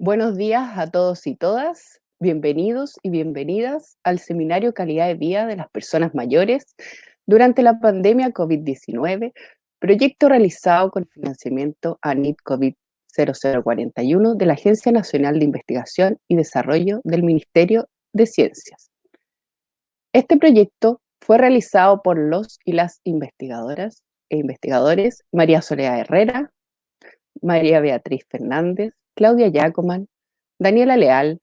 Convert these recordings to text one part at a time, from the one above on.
Buenos días a todos y todas. Bienvenidos y bienvenidas al Seminario Calidad de Vida de las Personas Mayores durante la pandemia COVID-19, proyecto realizado con financiamiento ANID COVID 0041 de la Agencia Nacional de Investigación y Desarrollo del Ministerio de Ciencias. Este proyecto fue realizado por los y las investigadoras e investigadores María Soledad Herrera, María Beatriz Fernández, Claudia Yacoman, Daniela Leal,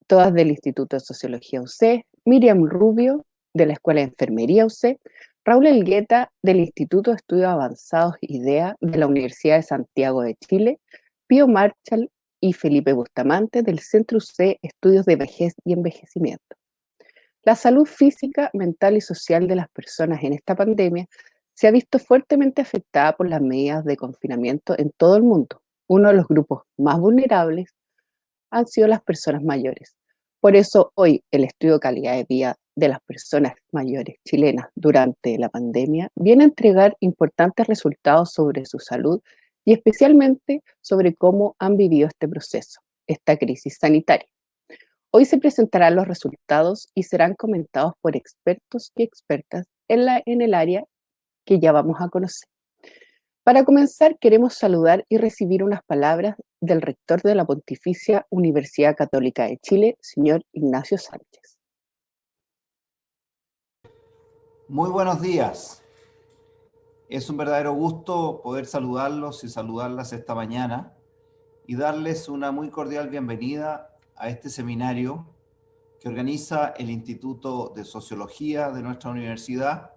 todas del Instituto de Sociología UC, Miriam Rubio, de la Escuela de Enfermería UC, Raúl Elgueta, del Instituto de Estudios Avanzados IDEA, de la Universidad de Santiago de Chile, Pío Marchal y Felipe Bustamante, del Centro UC Estudios de Vejez y Envejecimiento. La salud física, mental y social de las personas en esta pandemia se ha visto fuertemente afectada por las medidas de confinamiento en todo el mundo. Uno de los grupos más vulnerables han sido las personas mayores. Por eso hoy el estudio de calidad de vida de las personas mayores chilenas durante la pandemia viene a entregar importantes resultados sobre su salud y especialmente sobre cómo han vivido este proceso, esta crisis sanitaria. Hoy se presentarán los resultados y serán comentados por expertos y expertas en el área que ya vamos a conocer. Para comenzar, queremos saludar y recibir unas palabras del rector de la Pontificia Universidad Católica de Chile, señor Ignacio Sánchez. Muy buenos días. Es un verdadero gusto poder saludarlos y saludarlas esta mañana y darles una muy cordial bienvenida a este seminario que organiza el Instituto de Sociología de nuestra universidad,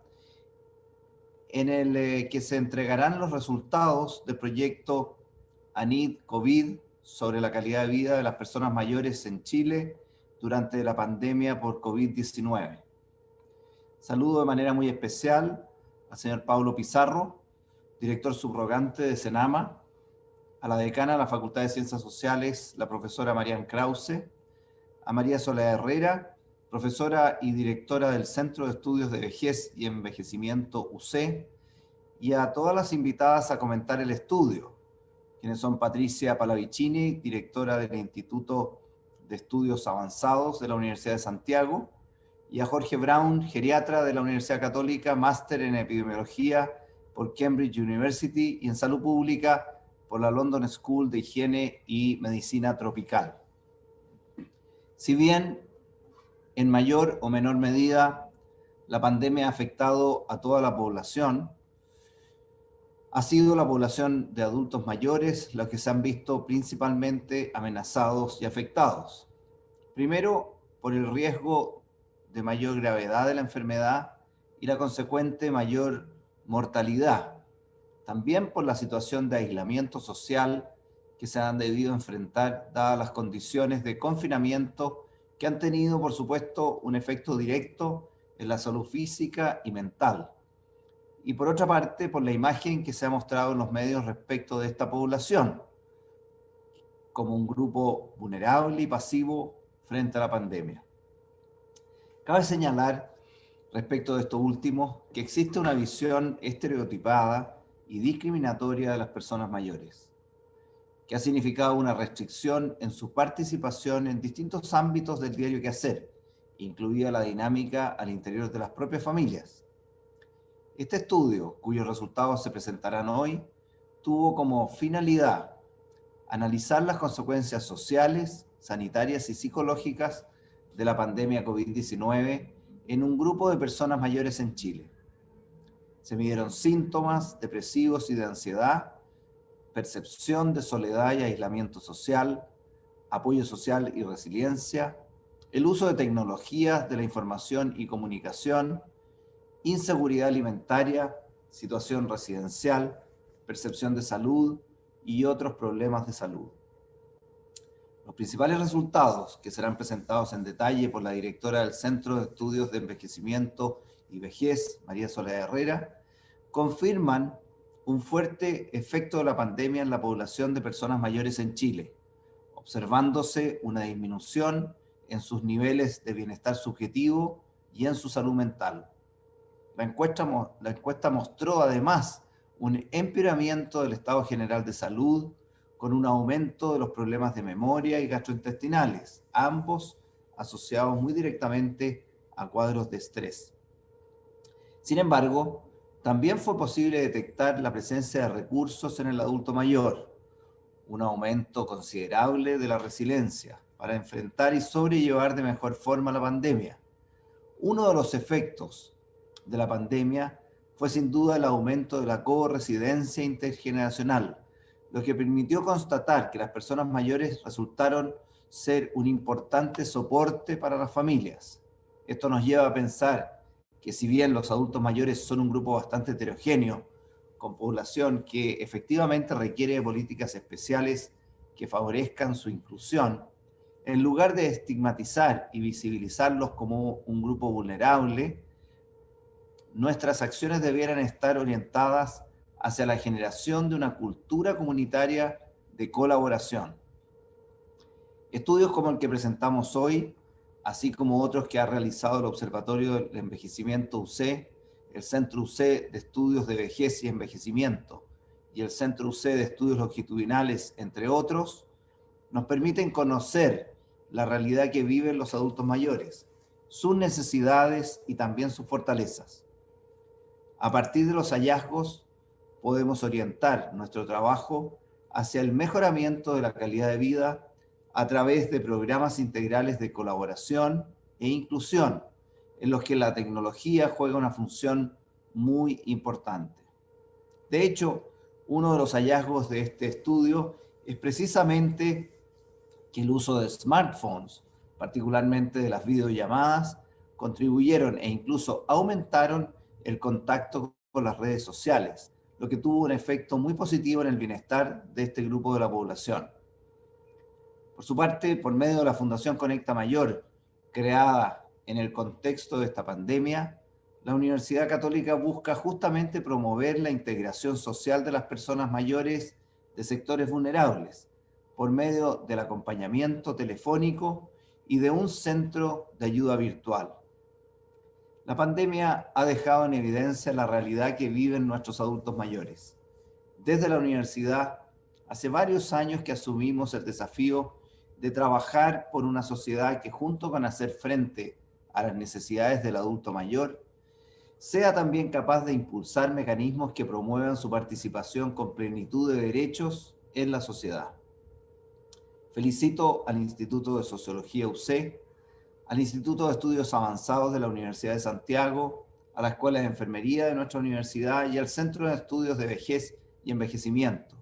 en el que se entregarán los resultados del proyecto ANID COVID sobre la calidad de vida de las personas mayores en Chile durante la pandemia por COVID-19. Saludo de manera muy especial al señor Pablo Pizarro, director subrogante de CENAMA, a la decana de la Facultad de Ciencias Sociales, la profesora Marian Krause, a María Soledad Herrera, profesora y directora del Centro de Estudios de Vejez y Envejecimiento UC, y a todas las invitadas a comentar el estudio, quienes son Patricia Palavicini, directora del Instituto de Estudios Avanzados de la Universidad de Santiago, y a Jorge Brown, geriatra de la Universidad Católica, máster en epidemiología por Cambridge University y en salud pública por la London School de Higiene y Medicina Tropical. Si bien en mayor o menor medida la pandemia ha afectado a toda la población, ha sido la población de adultos mayores los que se han visto principalmente amenazados y afectados. Primero, por el riesgo de mayor gravedad de la enfermedad y la consecuente mayor mortalidad. También por la situación de aislamiento social que se han debido enfrentar dadas las condiciones de confinamiento que han tenido, por supuesto, un efecto directo en la salud física y mental. Y por otra parte, por la imagen que se ha mostrado en los medios respecto de esta población, como un grupo vulnerable y pasivo frente a la pandemia. Cabe señalar, respecto de esto último, que existe una visión estereotipada y discriminatoria de las personas mayores, que ha significado una restricción en su participación en distintos ámbitos del diario quehacer, incluida la dinámica al interior de las propias familias. Este estudio, cuyos resultados se presentarán hoy, tuvo como finalidad analizar las consecuencias sociales, sanitarias y psicológicas de la pandemia COVID-19 en un grupo de personas mayores en Chile. Se midieron síntomas depresivos y de ansiedad, percepción de soledad y aislamiento social, apoyo social y resiliencia, el uso de tecnologías de la información y comunicación, inseguridad alimentaria, situación residencial, percepción de salud y otros problemas de salud. Los principales resultados, que serán presentados en detalle por la directora del Centro de Estudios de Envejecimiento y Vejez, María Soledad Herrera, confirman un fuerte efecto de la pandemia en la población de personas mayores en Chile, observándose una disminución en sus niveles de bienestar subjetivo y en su salud mental. La encuesta mostró además un empeoramiento del estado general de salud, con un aumento de los problemas de memoria y gastrointestinales, ambos asociados muy directamente a cuadros de estrés. Sin embargo, también fue posible detectar la presencia de recursos en el adulto mayor, un aumento considerable de la resiliencia para enfrentar y sobrellevar de mejor forma la pandemia. Uno de los efectos de la pandemia fue sin duda el aumento de la co-residencia intergeneracional, lo que permitió constatar que las personas mayores resultaron ser un importante soporte para las familias. Esto nos lleva a pensar que si bien los adultos mayores son un grupo bastante heterogéneo, con población que efectivamente requiere de políticas especiales que favorezcan su inclusión, en lugar de estigmatizar y visibilizarlos como un grupo vulnerable, nuestras acciones debieran estar orientadas hacia la generación de una cultura comunitaria de colaboración. Estudios como el que presentamos hoy, así como otros que ha realizado el Observatorio del Envejecimiento UC, el Centro UC de Estudios de Vejez y Envejecimiento y el Centro UC de Estudios Longitudinales, entre otros, nos permiten conocer la realidad que viven los adultos mayores, sus necesidades y también sus fortalezas. A partir de los hallazgos, podemos orientar nuestro trabajo hacia el mejoramiento de la calidad de vida a través de programas integrales de colaboración e inclusión, en los que la tecnología juega una función muy importante. De hecho, uno de los hallazgos de este estudio es precisamente que el uso de smartphones, particularmente de las videollamadas, contribuyeron e incluso aumentaron el contacto con las redes sociales, lo que tuvo un efecto muy positivo en el bienestar de este grupo de la población. Por su parte, por medio de la Fundación Conecta Mayor, creada en el contexto de esta pandemia, la Universidad Católica busca justamente promover la integración social de las personas mayores de sectores vulnerables, por medio del acompañamiento telefónico y de un centro de ayuda virtual. La pandemia ha dejado en evidencia la realidad que viven nuestros adultos mayores. Desde la universidad, hace varios años que asumimos el desafío de trabajar por una sociedad que, junto con hacer frente a las necesidades del adulto mayor, sea también capaz de impulsar mecanismos que promuevan su participación con plenitud de derechos en la sociedad. Felicito al Instituto de Sociología UC, al Instituto de Estudios Avanzados de la Universidad de Santiago, a la Escuela de Enfermería de nuestra universidad y al Centro de Estudios de Vejez y Envejecimiento,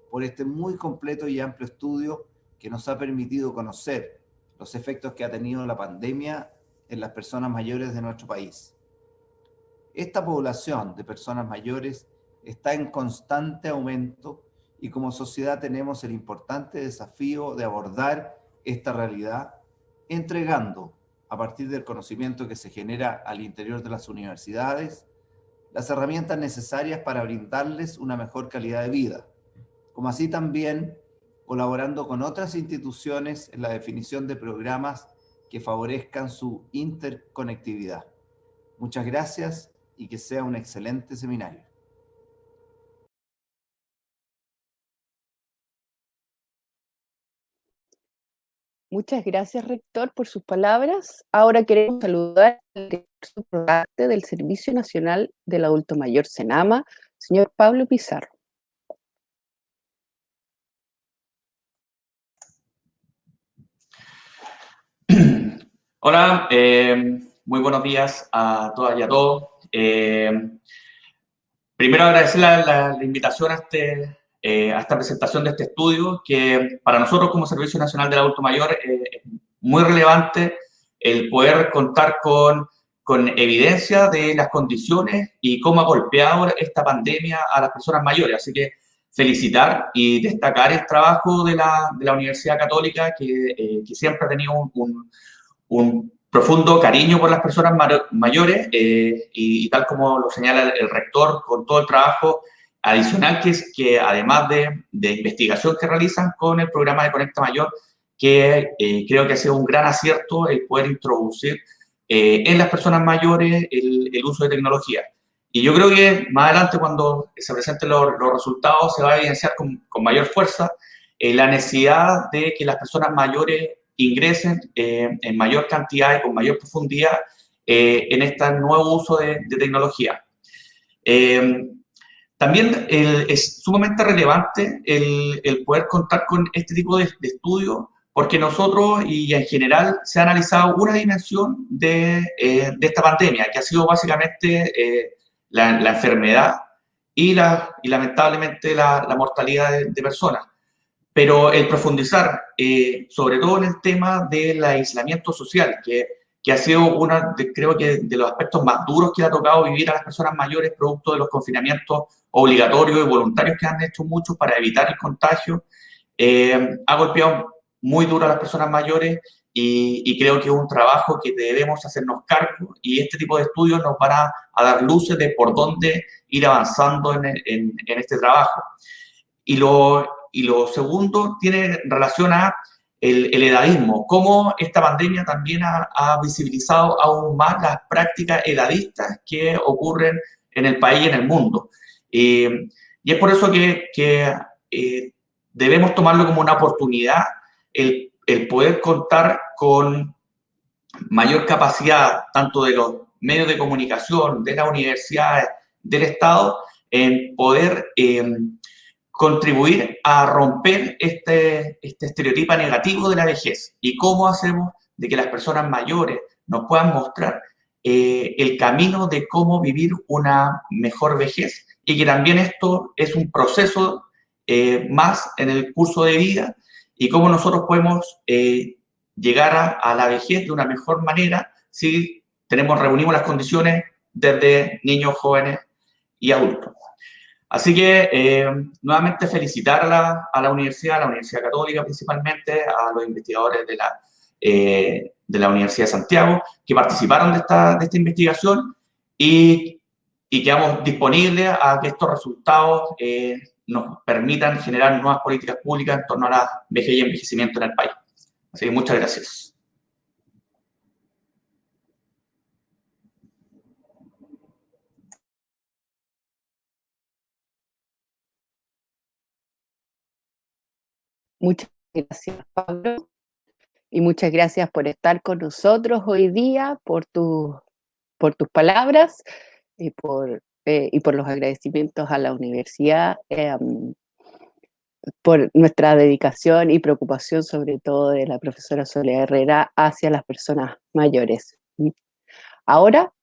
por este muy completo y amplio estudio que nos ha permitido conocer los efectos que ha tenido la pandemia en las personas mayores de nuestro país. Esta población de personas mayores está en constante aumento y como sociedad tenemos el importante desafío de abordar esta realidad entregando, a partir del conocimiento que se genera al interior de las universidades, las herramientas necesarias para brindarles una mejor calidad de vida, como así también colaborando con otras instituciones en la definición de programas que favorezcan su interconectividad. Muchas gracias y que sea un excelente seminario. Muchas gracias, rector, por sus palabras. Ahora queremos saludar al director subrogante del Servicio Nacional del Adulto Mayor, SENAMA, señor Pablo Pizarro. Hola, muy buenos días a todas y a todos. Primero agradecer la invitación a esta presentación de este estudio, que para nosotros como Servicio Nacional del Adulto Mayor es muy relevante el poder contar con evidencia de las condiciones y cómo ha golpeado esta pandemia a las personas mayores. Así que felicitar y destacar el trabajo de la Universidad Católica, que siempre ha tenido un profundo cariño por las personas mayores y tal como lo señala el rector, con todo el trabajo adicional que además de investigación que realizan con el programa de Conecta Mayor, que creo que ha sido un gran acierto el poder introducir en las personas mayores el uso de tecnología. Y yo creo que más adelante, cuando se presenten los resultados, se va a evidenciar con mayor fuerza la necesidad de que las personas mayores ingresen en mayor cantidad y con mayor profundidad en este nuevo uso de tecnología. También es sumamente relevante el poder contar con este tipo de estudios, porque nosotros y en general se ha analizado una dimensión de esta pandemia, que ha sido básicamente la enfermedad y lamentablemente la mortalidad de personas. Pero el profundizar, sobre todo en el tema del aislamiento social, que ha sido creo que de los aspectos más duros que le ha tocado vivir a las personas mayores, producto de los confinamientos obligatorios y voluntarios que han hecho muchos para evitar el contagio, ha golpeado muy duro a las personas mayores y creo que es un trabajo que debemos hacernos cargo, y este tipo de estudios nos van a dar luces de por dónde ir avanzando en este trabajo. Y lo segundo tiene relación a el edadismo, cómo esta pandemia también ha visibilizado aún más las prácticas edadistas que ocurren en el país y en el mundo. Y es por eso que debemos tomarlo como una oportunidad el poder contar con mayor capacidad, tanto de los medios de comunicación, de las universidades, del Estado, en poder contribuir a romper este estereotipo negativo de la vejez, y cómo hacemos de que las personas mayores nos puedan mostrar el camino de cómo vivir una mejor vejez, y que también esto es un proceso más en el curso de vida, y cómo nosotros podemos llegar a la vejez de una mejor manera si reunimos las condiciones desde niños, jóvenes y adultos. Así que nuevamente felicitar a la Universidad Católica principalmente, a los investigadores de la Universidad de Santiago que participaron de esta investigación, y quedamos disponibles a que estos resultados nos permitan generar nuevas políticas públicas en torno a la vejez y envejecimiento en el país. Así que muchas gracias. Muchas gracias, Pablo, y muchas gracias por estar con nosotros hoy día, por tus palabras y por los agradecimientos a la universidad, por nuestra dedicación y preocupación, sobre todo de la profesora Soledad Herrera, hacia las personas mayores. Ahora,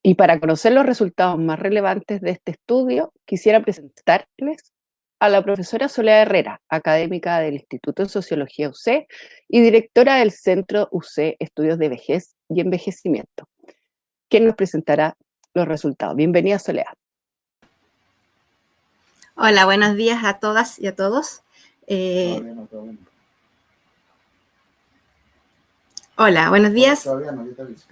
y para conocer los resultados más relevantes de este estudio, quisiera presentarles a la profesora Soledad Herrera, académica del Instituto de Sociología UC y directora del Centro UC Estudios de Vejez y Envejecimiento, quien nos presentará los resultados. Bienvenida, Soledad. Hola, buenos días a todas y a todos. Hola, buenos días. Todavía no, yo te aviso.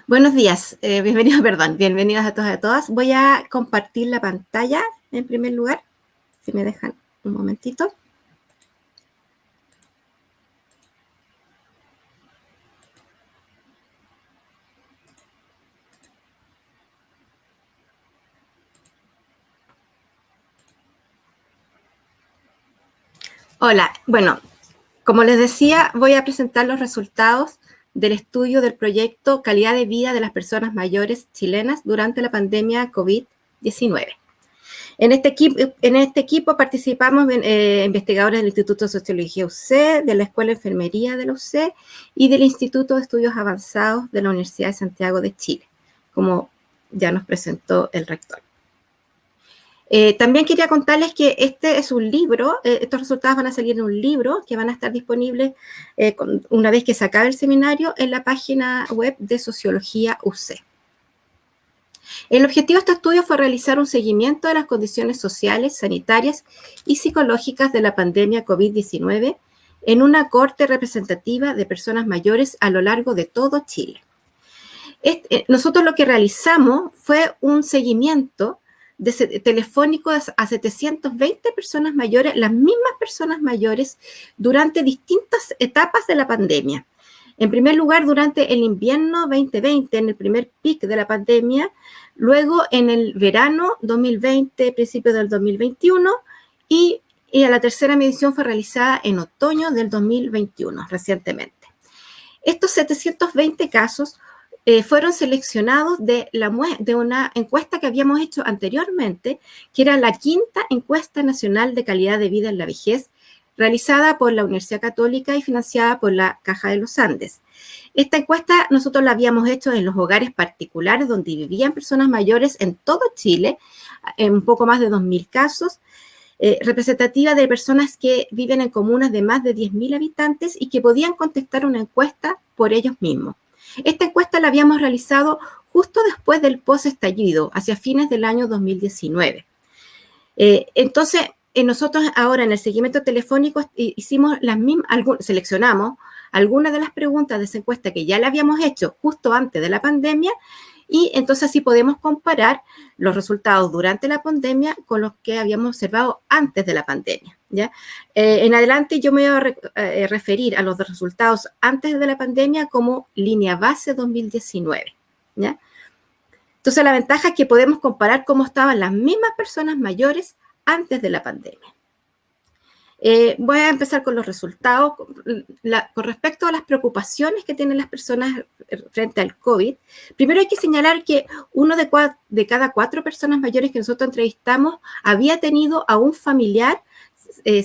Buenos días, bienvenidas a todas y a todas. Voy a compartir la pantalla en primer lugar, si me dejan un momentito. Hola, bueno, como les decía, voy a presentar los resultados del estudio del proyecto Calidad de Vida de las Personas Mayores Chilenas durante la pandemia COVID-19. En este equipo participamos investigadores del Instituto de Sociología UC, de la Escuela de Enfermería de la UC y del Instituto de Estudios Avanzados de la Universidad de Santiago de Chile, como ya nos presentó el rector. También quería contarles que este es un libro, estos resultados van a salir en un libro que van a estar disponibles una vez que se acabe el seminario en la página web de Sociología UC. El objetivo de este estudio fue realizar un seguimiento de las condiciones sociales, sanitarias y psicológicas de la pandemia COVID-19 en una cohorte representativa de personas mayores a lo largo de todo Chile. Nosotros lo que realizamos fue un seguimiento telefónico a 720 personas mayores, las mismas personas mayores, durante distintas etapas de la pandemia. En primer lugar, durante el invierno 2020, en el primer pic de la pandemia, luego en el verano 2020, principio del 2021, y la tercera medición fue realizada en otoño del 2021, recientemente. Estos 720 casos fueron seleccionados de una encuesta que habíamos hecho anteriormente, que era la quinta encuesta nacional de calidad de vida en la vejez, realizada por la Universidad Católica y financiada por la Caja de los Andes. Esta encuesta nosotros la habíamos hecho en los hogares particulares donde vivían personas mayores en todo Chile, en un poco más de 2.000 casos, representativa de personas que viven en comunas de más de 10.000 habitantes y que podían contestar una encuesta por ellos mismos. Esta encuesta la habíamos realizado justo después del post-estallido, hacia fines del año 2019. Entonces, nosotros ahora en el seguimiento telefónico hicimos seleccionamos algunas de las preguntas de esa encuesta que ya la habíamos hecho justo antes de la pandemia, y entonces así podemos comparar los resultados durante la pandemia con los que habíamos observado antes de la pandemia, ¿ya? En adelante yo me voy a referir a los resultados antes de la pandemia como línea base 2019, ¿ya? Entonces la ventaja es que podemos comparar cómo estaban las mismas personas mayores antes de la pandemia. Voy a empezar con los resultados. Con respecto a las preocupaciones que tienen las personas frente al COVID, primero hay que señalar que uno de cada 4 personas mayores que nosotros entrevistamos había tenido a un familiar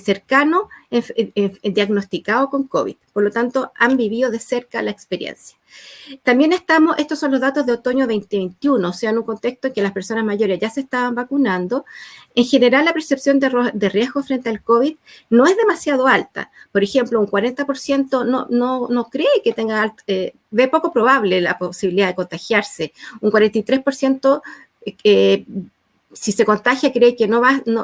cercano diagnosticado con COVID. Por lo tanto, han vivido de cerca la experiencia. También estos son los datos de otoño 2021, o sea, en un contexto en que las personas mayores ya se estaban vacunando. En general, la percepción de riesgo frente al COVID no es demasiado alta. Por ejemplo, un 40% no cree que ve poco probable la posibilidad de contagiarse. Un 43% si se contagia, cree que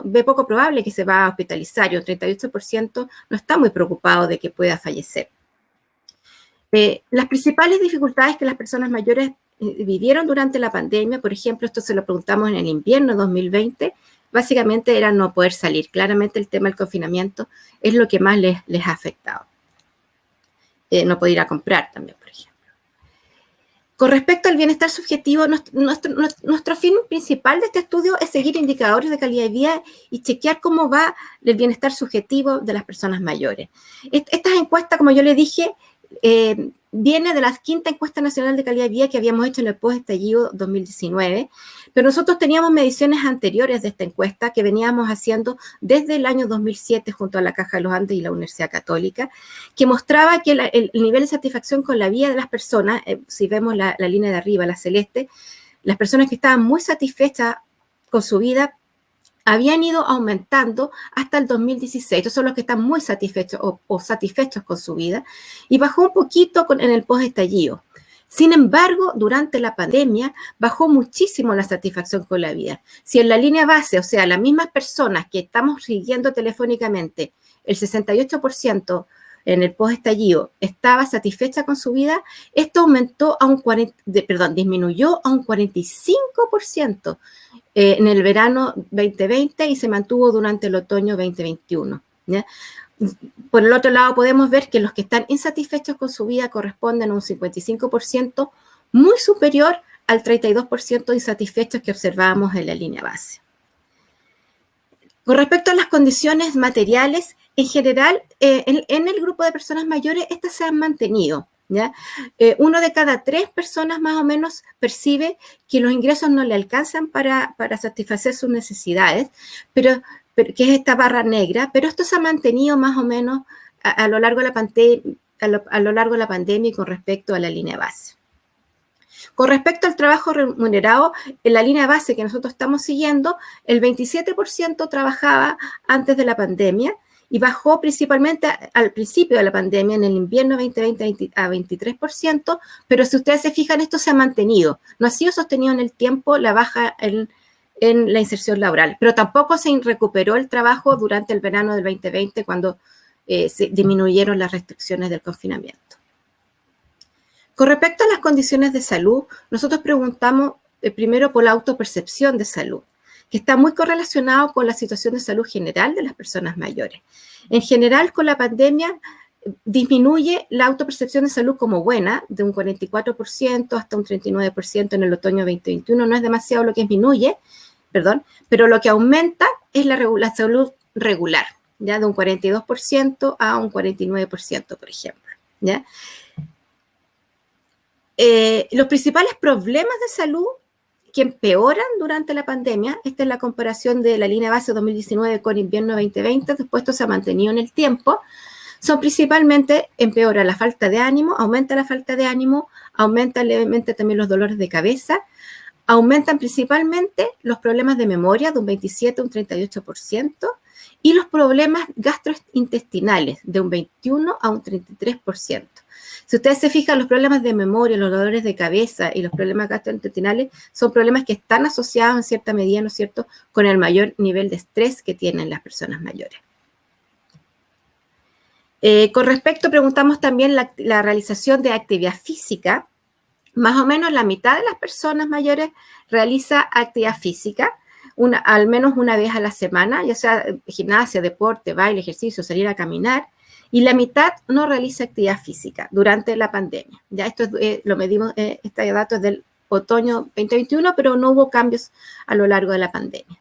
ve poco probable que se va a hospitalizar, y un 38% no está muy preocupado de que pueda fallecer. Las principales dificultades que las personas mayores vivieron durante la pandemia, por ejemplo, esto se lo preguntamos en el invierno 2020, básicamente era no poder salir. Claramente el tema del confinamiento es lo que más les ha afectado. No poder ir a comprar también, por ejemplo. Con respecto al bienestar subjetivo, nuestro fin principal de este estudio es seguir indicadores de calidad de vida y chequear cómo va el bienestar subjetivo de las personas mayores. Estas encuestas, como yo le dije, viene de la quinta encuesta nacional de calidad de vida que habíamos hecho en el post-estallido 2019, pero nosotros teníamos mediciones anteriores de esta encuesta que veníamos haciendo desde el año 2007 junto a la Caja de los Andes y la Universidad Católica, que mostraba que el nivel de satisfacción con la vida de las personas, si vemos la línea de arriba, la celeste, las personas que estaban muy satisfechas con su vida habían ido aumentando hasta el 2016. Estos son los que están muy satisfechos o satisfechos con su vida, y bajó un poquito en el post-estallido. Sin embargo, durante la pandemia bajó muchísimo la satisfacción con la vida. Si en la línea base, o sea, las mismas personas que estamos siguiendo telefónicamente, el 68% en el post-estallido estaba satisfecha con su vida, esto disminuyó a un 45% en el verano 2020 y se mantuvo durante el otoño 2021, ¿ya? Por el otro lado, podemos ver que los que están insatisfechos con su vida corresponden a un 55%, muy superior al 32% insatisfechos que observábamos en la línea base. Con respecto a las condiciones materiales, en general, en el grupo de personas mayores, estas se han mantenido, ¿ya? 1 de cada 3 personas más o menos percibe que los ingresos no le alcanzan para satisfacer sus necesidades, pero que es esta barra negra, pero esto se ha mantenido más o menos a lo largo de la pandemia y con respecto a la línea base. Con respecto al trabajo remunerado, en la línea base que nosotros estamos siguiendo, el 27% trabajaba antes de la pandemia y bajó principalmente al principio de la pandemia, en el invierno 2020 a 23%, pero si ustedes se fijan, esto se ha mantenido. No ha sido sostenido en el tiempo la baja en la inserción laboral, pero tampoco se recuperó el trabajo durante el verano del 2020 cuando se disminuyeron las restricciones del confinamiento. Con respecto a las condiciones de salud, nosotros preguntamos primero por la autopercepción de salud, que está muy correlacionado con la situación de salud general de las personas mayores. En general, con la pandemia, disminuye la autopercepción de salud como buena, de un 44% hasta un 39% en el otoño 2021. No es demasiado lo que disminuye, pero lo que aumenta es la salud regular, ¿ya? De un 42% a un 49%, por ejemplo, ¿ya? Los principales problemas de salud que empeoran durante la pandemia, esta es la comparación de la línea base 2019 con invierno 2020, después esto se ha mantenido en el tiempo, son principalmente, empeora la falta de ánimo, aumenta la falta de ánimo, aumentan levemente también los dolores de cabeza, aumentan principalmente los problemas de memoria de un 27 a un 38%, y los problemas gastrointestinales de un 21 a un 33%. Si ustedes se fijan, los problemas de memoria, los dolores de cabeza y los problemas gastrointestinales son problemas que están asociados en cierta medida, ¿no es cierto?, con el mayor nivel de estrés que tienen las personas mayores. Con respecto, preguntamos también la realización de actividad física. Más o menos la mitad de las personas mayores realiza actividad física, al menos una vez a la semana, ya sea gimnasia, deporte, baile, ejercicio, salir a caminar, y la mitad no realiza actividad física durante la pandemia. Ya esto lo medimos, este dato es del otoño 2021, pero no hubo cambios a lo largo de la pandemia.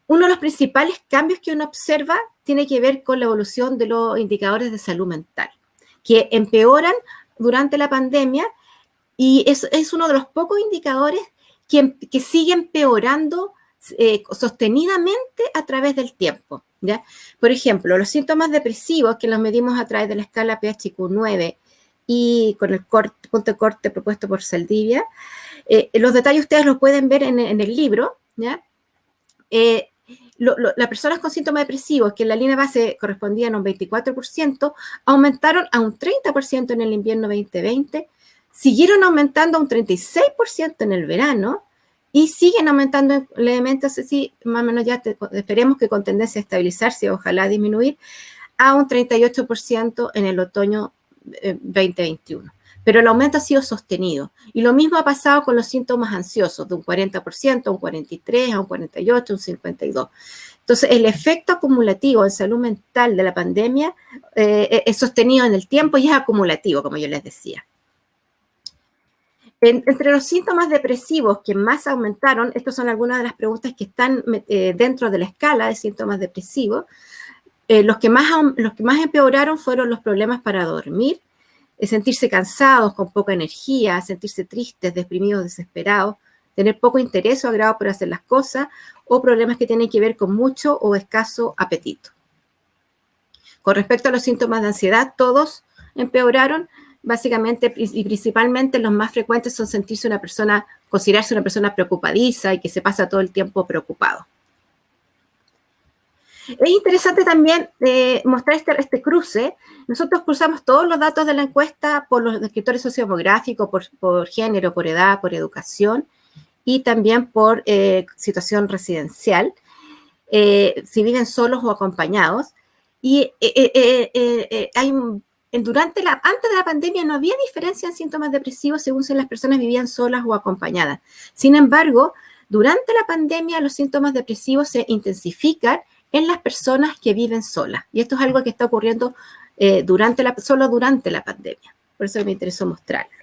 Uno de los principales cambios que uno observa tiene que ver con la evolución de los indicadores de salud mental, que empeoran durante la pandemia, y es uno de los pocos indicadores que sigue empeorando sostenidamente a través del tiempo, ¿ya? Por ejemplo, los síntomas depresivos, que los medimos a través de la escala PHQ-9 y con el punto de corte propuesto por Saldivia, los detalles ustedes los pueden ver en el libro, ¿ya? Las personas con síntomas depresivos, que en la línea base correspondían a un 24%, aumentaron a un 30% en el invierno 2020, siguieron aumentando a un 36% en el verano, y siguen aumentando levemente, así más o menos ya esperemos que con tendencia a estabilizarse, ojalá disminuir, a un 38% en el otoño 2021. Pero el aumento ha sido sostenido. Y lo mismo ha pasado con los síntomas ansiosos, de un 40%, a un 43%, a un 48%, a un 52%. Entonces, el efecto acumulativo en salud mental de la pandemia es sostenido en el tiempo y es acumulativo, como yo les decía. Entre los síntomas depresivos que más aumentaron, estas son algunas de las preguntas que están dentro de la escala de síntomas depresivos. Los que más empeoraron fueron los problemas para dormir, sentirse cansados, con poca energía, sentirse tristes, deprimidos, desesperados, tener poco interés o agrado por hacer las cosas, o problemas que tienen que ver con mucho o escaso apetito. Con respecto a los síntomas de ansiedad, todos empeoraron. Básicamente y principalmente los más frecuentes son considerarse una persona preocupadiza y que se pasa todo el tiempo preocupado. Es interesante también mostrar este cruce. Nosotros cruzamos todos los datos de la encuesta por los descriptores sociodemográficos, por género, por edad, por educación y también por situación residencial, si viven solos o acompañados. Y antes de la pandemia no había diferencia en síntomas depresivos según si las personas vivían solas o acompañadas. Sin embargo, durante la pandemia los síntomas depresivos se intensifican en las personas que viven solas. Y esto es algo que está ocurriendo solo durante la pandemia. Por eso me interesó mostrarlo.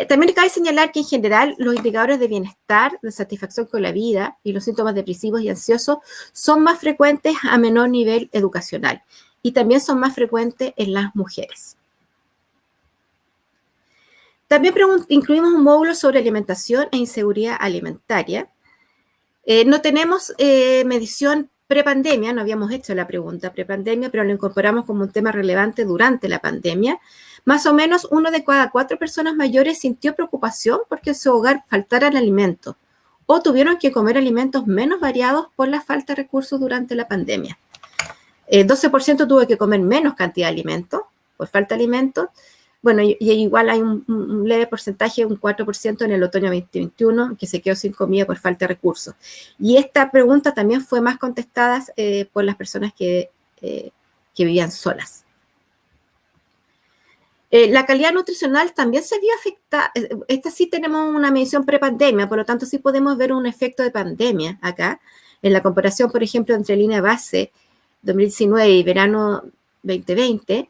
También cabe señalar que en general los indicadores de bienestar, de satisfacción con la vida y los síntomas depresivos y ansiosos son más frecuentes a menor nivel educacional. Y también son más frecuentes en las mujeres. También incluimos un módulo sobre alimentación e inseguridad alimentaria. No tenemos medición prepandemia, no habíamos hecho la pregunta prepandemia, pero lo incorporamos como un tema relevante durante la pandemia. Más o menos 1 de cada 4 personas mayores sintió preocupación porque en su hogar faltaran alimentos o tuvieron que comer alimentos menos variados por la falta de recursos durante la pandemia. 12% tuvo que comer menos cantidad de alimentos por falta de alimentos. Bueno, y igual hay un leve porcentaje, un 4% en el otoño 2021, que se quedó sin comida por falta de recursos. Y esta pregunta también fue más contestada por las personas que vivían solas. La calidad nutricional también se vio afectada. Esta sí tenemos una medición prepandemia, por lo tanto sí podemos ver un efecto de pandemia acá, en la comparación, por ejemplo, entre línea base 2019 y verano 2020,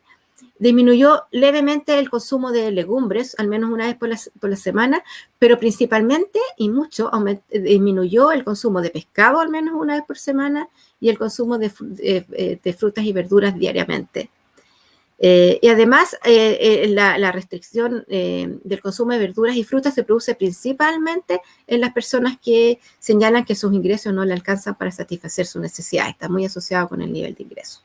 disminuyó levemente el consumo de legumbres, al menos una vez por la semana, pero principalmente y mucho disminuyó el consumo de pescado, al menos una vez por semana, y el consumo de frutas y verduras diariamente. Y además, la restricción del consumo de verduras y frutas se produce principalmente en las personas que señalan que sus ingresos no le alcanzan para satisfacer sus necesidades. Está muy asociado con el nivel de ingresos.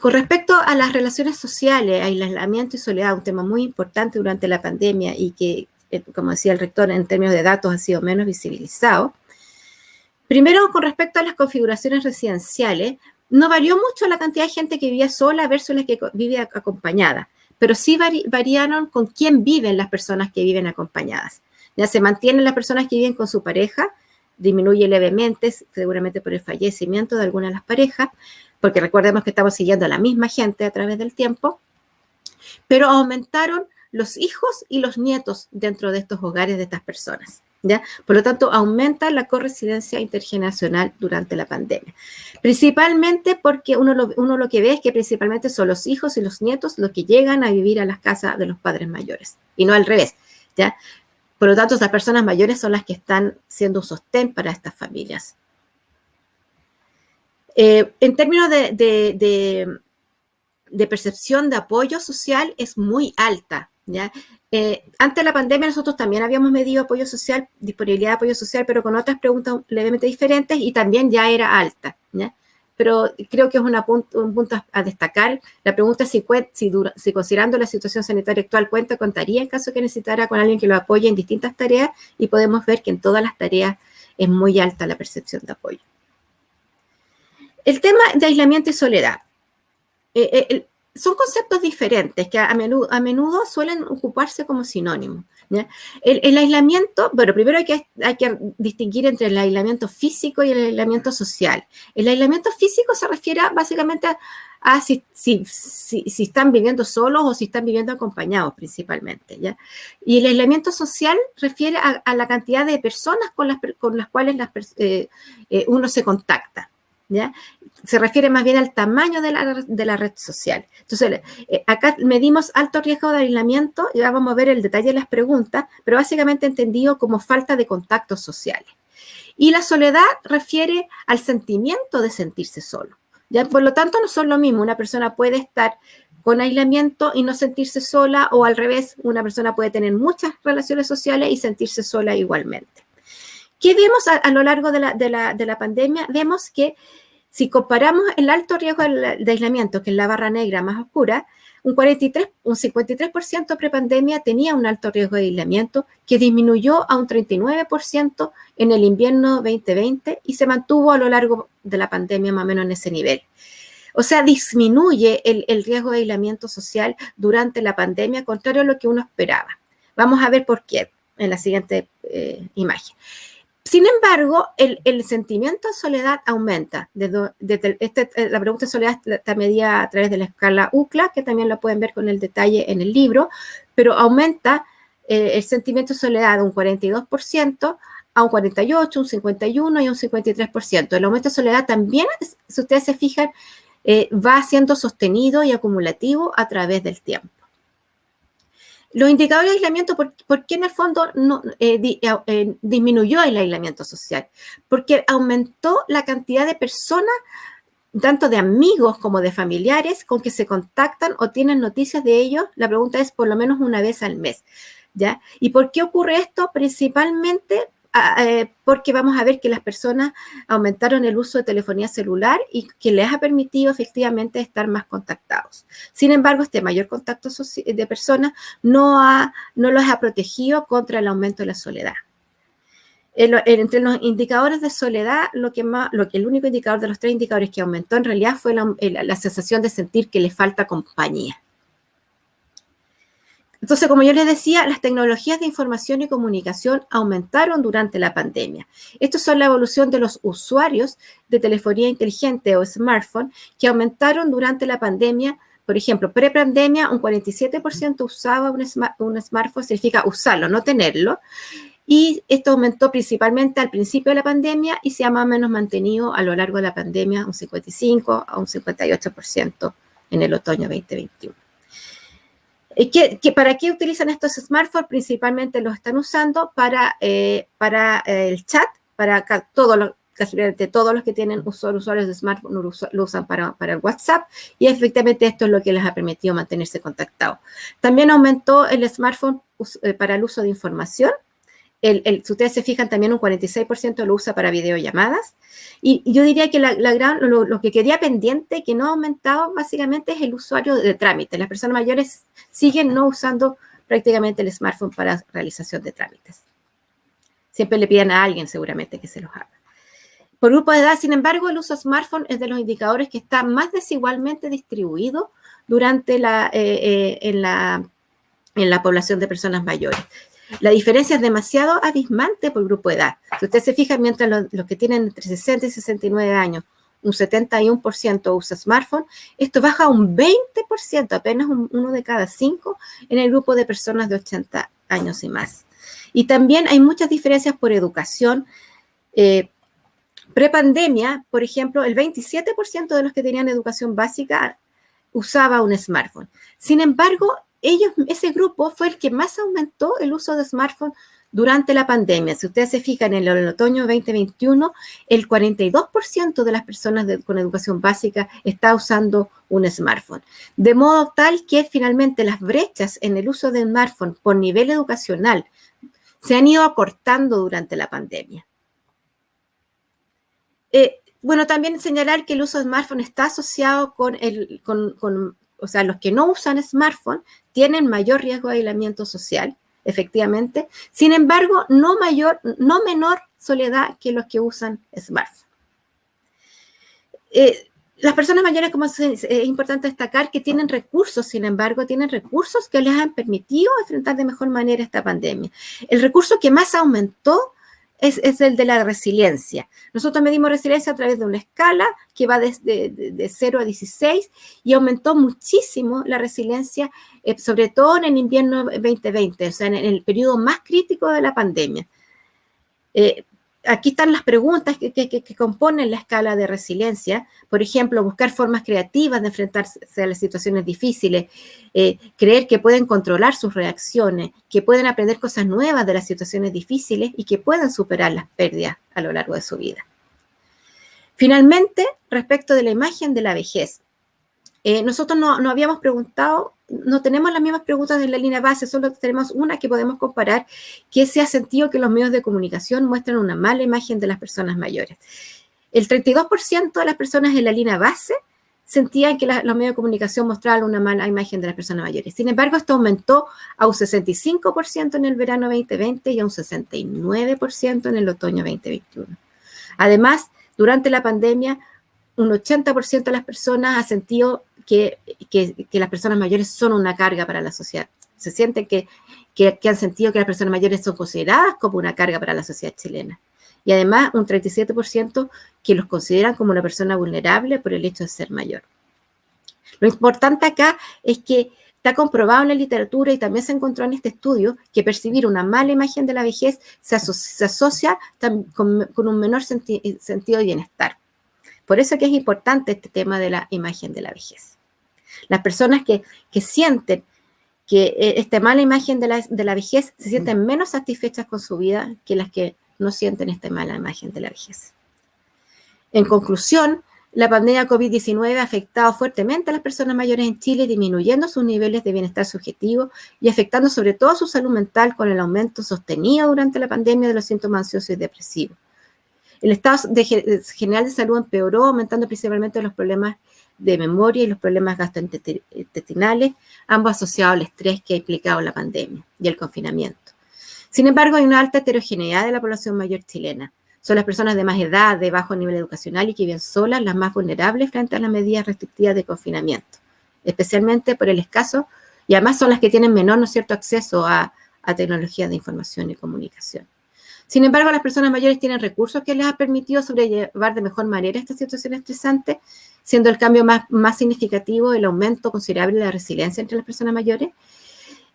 Con respecto a las relaciones sociales, aislamiento y soledad, un tema muy importante durante la pandemia y que, como decía el rector, en términos de datos ha sido menos visibilizado. Primero, con respecto a las configuraciones residenciales, no varió mucho la cantidad de gente que vivía sola versus la que vive acompañada, pero sí variaron con quién viven las personas que viven acompañadas. Ya se mantienen las personas que viven con su pareja, disminuye levemente, seguramente por el fallecimiento de alguna de las parejas, porque recordemos que estamos siguiendo a la misma gente a través del tiempo, pero aumentaron los hijos y los nietos dentro de estos hogares de estas personas, ¿ya? Por lo tanto, aumenta la corresidencia intergeneracional durante la pandemia. Principalmente porque uno lo que ve es que principalmente son los hijos y los nietos los que llegan a vivir a las casas de los padres mayores, y no al revés, ¿ya? Por lo tanto, estas personas mayores son las que están siendo un sostén para estas familias. En términos de percepción de apoyo social es muy alta, ¿ya? Antes de la pandemia nosotros también habíamos medido apoyo social, disponibilidad de apoyo social, pero con otras preguntas levemente diferentes y también ya era alta, ¿ya? Pero creo que es un punto a destacar. La pregunta es si considerando la situación sanitaria actual contaría en caso que necesitara con alguien que lo apoye en distintas tareas, y podemos ver que en todas las tareas es muy alta la percepción de apoyo. El tema de aislamiento y soledad. Son conceptos diferentes que a menudo suelen ocuparse como sinónimos, ¿ya? El aislamiento, bueno, primero hay que distinguir entre el aislamiento físico y el aislamiento social. El aislamiento físico se refiere básicamente a si están viviendo solos o si están viviendo acompañados principalmente, ¿ya? Y el aislamiento social refiere a la cantidad de personas con las cuales uno se contacta, ¿ya? Se refiere más bien al tamaño de la red social. Entonces, acá medimos alto riesgo de aislamiento, y ya vamos a ver el detalle de las preguntas, pero básicamente entendido como falta de contactos sociales. Y la soledad refiere al sentimiento de sentirse solo, ¿ya? Por lo tanto, no son lo mismo. Una persona puede estar con aislamiento y no sentirse sola, o al revés, una persona puede tener muchas relaciones sociales y sentirse sola igualmente. ¿Qué vemos a lo largo de la pandemia? Vemos que si comparamos el alto riesgo de aislamiento, que es la barra negra más oscura, un 53% prepandemia tenía un alto riesgo de aislamiento, que disminuyó a un 39% en el invierno 2020 y se mantuvo a lo largo de la pandemia más o menos en ese nivel. O sea, disminuye el riesgo de aislamiento social durante la pandemia, contrario a lo que uno esperaba. Vamos a ver por qué en la siguiente imagen. Sin embargo, el sentimiento de soledad aumenta. La pregunta de soledad está medida a través de la escala UCLA, que también la pueden ver con el detalle en el libro, pero aumenta el sentimiento de soledad de un 42% a un 48%, un 51% y un 53%. El aumento de soledad también, si ustedes se fijan, va siendo sostenido y acumulativo a través del tiempo. Los indicadores de aislamiento, ¿por qué en el fondo disminuyó el aislamiento social? Porque aumentó la cantidad de personas, tanto de amigos como de familiares, con que se contactan o tienen noticias de ellos. La pregunta es por lo menos una vez al mes, ¿ya? ¿Y por qué ocurre esto? Principalmente porque vamos a ver que las personas aumentaron el uso de telefonía celular y que les ha permitido efectivamente estar más contactados. Sin embargo, este mayor contacto de personas no los ha protegido contra el aumento de la soledad. Entre los indicadores de soledad, el único indicador de los 3 indicadores que aumentó en realidad fue la sensación de sentir que le falta compañía. Entonces, como yo les decía, las tecnologías de información y comunicación aumentaron durante la pandemia. Estos son la evolución de los usuarios de telefonía inteligente o smartphone que aumentaron durante la pandemia. Por ejemplo, pre-pandemia, un 47% usaba un smartphone, significa usarlo, no tenerlo. Y esto aumentó principalmente al principio de la pandemia y se ha más o menos mantenido a lo largo de la pandemia un 55 a un 58% en el otoño 2021. ¿Para qué utilizan estos smartphones? Principalmente los están usando para el chat, casi todos los que tienen usuarios de smartphone lo usan para el WhatsApp, y efectivamente esto es lo que les ha permitido mantenerse contactados. También aumentó el smartphone para el uso de información. Si ustedes se fijan, también un 46% lo usa para videollamadas. Y yo diría que lo que quedía pendiente, que no ha aumentado básicamente, es el usuario de trámites. Las personas mayores siguen no usando prácticamente el smartphone para realización de trámites. Siempre le piden a alguien seguramente que se los haga. Por grupo de edad, sin embargo, el uso de smartphone es de los indicadores que está más desigualmente distribuido durante en la población de personas mayores. La diferencia es demasiado abismante por grupo de edad. Si usted se fija, mientras los que tienen entre 60 y 69 años, un 71% usa smartphone, esto baja a un 20%, apenas uno de cada 5 en el grupo de personas de 80 años y más. Y también hay muchas diferencias por educación. Prepandemia, por ejemplo, el 27% de los que tenían educación básica usaba un smartphone. Sin embargo, ese grupo fue el que más aumentó el uso de smartphone durante la pandemia. Si ustedes se fijan, en el otoño 2021, el 42% de las personas con educación básica está usando un smartphone. De modo tal que finalmente las brechas en el uso de smartphone por nivel educacional se han ido acortando durante la pandemia. Bueno, también señalar que el uso de smartphone está asociado o sea, los que no usan smartphone tienen mayor riesgo de aislamiento social, efectivamente. Sin embargo, no menor soledad que los que usan smartphone. Las personas mayores, como es importante destacar, que tienen recursos, sin embargo, tienen recursos que les han permitido enfrentar de mejor manera esta pandemia. El recurso que más aumentó es el de la resiliencia. Nosotros medimos resiliencia a través de una escala que va de 0 a 16 y aumentó muchísimo la resiliencia, sobre todo en el invierno 2020, o sea, en el periodo más crítico de la pandemia. Aquí están las preguntas que componen la escala de resiliencia. Por ejemplo, buscar formas creativas de enfrentarse a las situaciones difíciles, creer que pueden controlar sus reacciones, que pueden aprender cosas nuevas de las situaciones difíciles y que pueden superar las pérdidas a lo largo de su vida. Finalmente, respecto de la imagen de la vejez, nosotros no habíamos preguntado, no tenemos las mismas preguntas en la línea base, solo tenemos una que podemos comparar, que se ha sentido que los medios de comunicación muestran una mala imagen de las personas mayores. El 32% de las personas en la línea base sentían que los medios de comunicación mostraban una mala imagen de las personas mayores. Sin embargo, esto aumentó a un 65% en el verano 2020 y a un 69% en el otoño 2021. Además, durante la pandemia, un 80% de las personas ha sentido que las personas mayores son una carga para la sociedad. Se sienten que han sentido que las personas mayores son consideradas como una carga para la sociedad chilena. Y además, un 37% que los consideran como una persona vulnerable por el hecho de ser mayor. Lo importante acá es que está comprobado en la literatura y también se encontró en este estudio que percibir una mala imagen de la vejez se asocia con un menor sentido de bienestar. Por eso que es importante este tema de la imagen de la vejez. Las personas que sienten que esta mala imagen de la vejez se sienten menos satisfechas con su vida que las que no sienten esta mala imagen de la vejez. En conclusión, la pandemia COVID-19 ha afectado fuertemente a las personas mayores en Chile, disminuyendo sus niveles de bienestar subjetivo y afectando sobre todo su salud mental con el aumento sostenido durante la pandemia de los síntomas ansiosos y depresivos. El estado general de salud empeoró, aumentando principalmente los problemas de memoria y los problemas gastrointestinales, ambos asociados al estrés que ha implicado la pandemia y el confinamiento. Sin embargo, hay una alta heterogeneidad de la población mayor chilena. Son las personas de más edad, de bajo nivel educacional y que viven solas las más vulnerables frente a las medidas restrictivas de confinamiento, especialmente por el escaso, y además son las que tienen menor, ¿no es cierto?, acceso a tecnologías de información y comunicación. Sin embargo, las personas mayores tienen recursos que les ha permitido sobrellevar de mejor manera esta situación estresante, siendo el cambio más significativo el aumento considerable de la resiliencia entre las personas mayores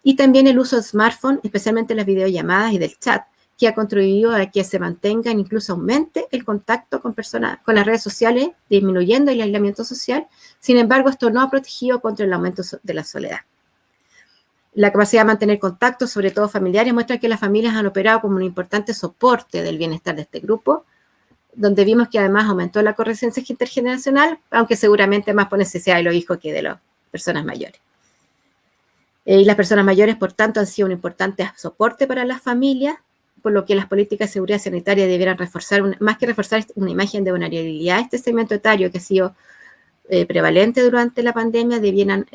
y también el uso de smartphone, especialmente las videollamadas y del chat, que ha contribuido a que se mantenga, incluso aumente el contacto con personas, con las redes sociales, disminuyendo el aislamiento social. Sin embargo, esto no ha protegido contra el aumento de la soledad. La capacidad de mantener contactos, sobre todo familiares, muestra que las familias han operado como un importante soporte del bienestar de este grupo, donde vimos que además aumentó la correscencia intergeneracional, aunque seguramente más por necesidad de los hijos que de las personas mayores. Y las personas mayores, por tanto, han sido un importante soporte para las familias, por lo que las políticas de seguridad sanitaria debieran reforzar, más que reforzar una imagen de vulnerabilidad, este segmento etario que ha sido prevalente durante la pandemia, debieran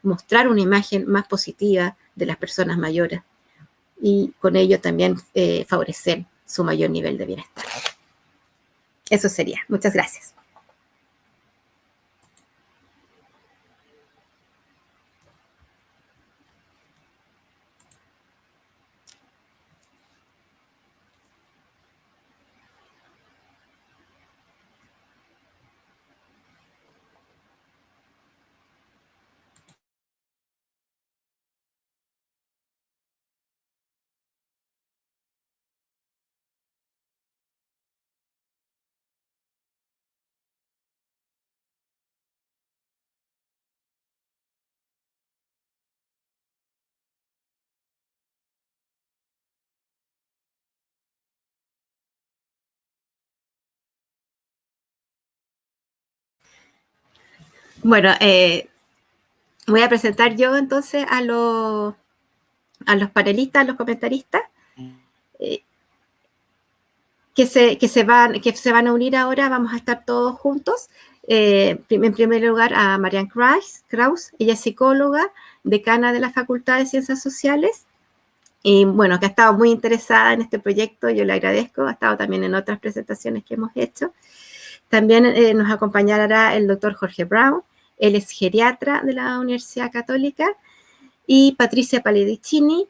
mostrar una imagen más positiva de las personas mayores y con ello también favorecer su mayor nivel de bienestar. Eso sería. Muchas gracias. Bueno, voy a presentar yo entonces a los panelistas, a los comentaristas, que se van a unir ahora. Vamos a estar todos juntos. En primer lugar, a Marianne Kraus. Ella es psicóloga, decana de la Facultad de Ciencias Sociales, y bueno, que ha estado muy interesada en este proyecto. Yo le agradezco. Ha estado también en otras presentaciones que hemos hecho. También nos acompañará el doctor Jorge Brown. Él es geriatra de la Universidad Católica, y Patricia Palladicini,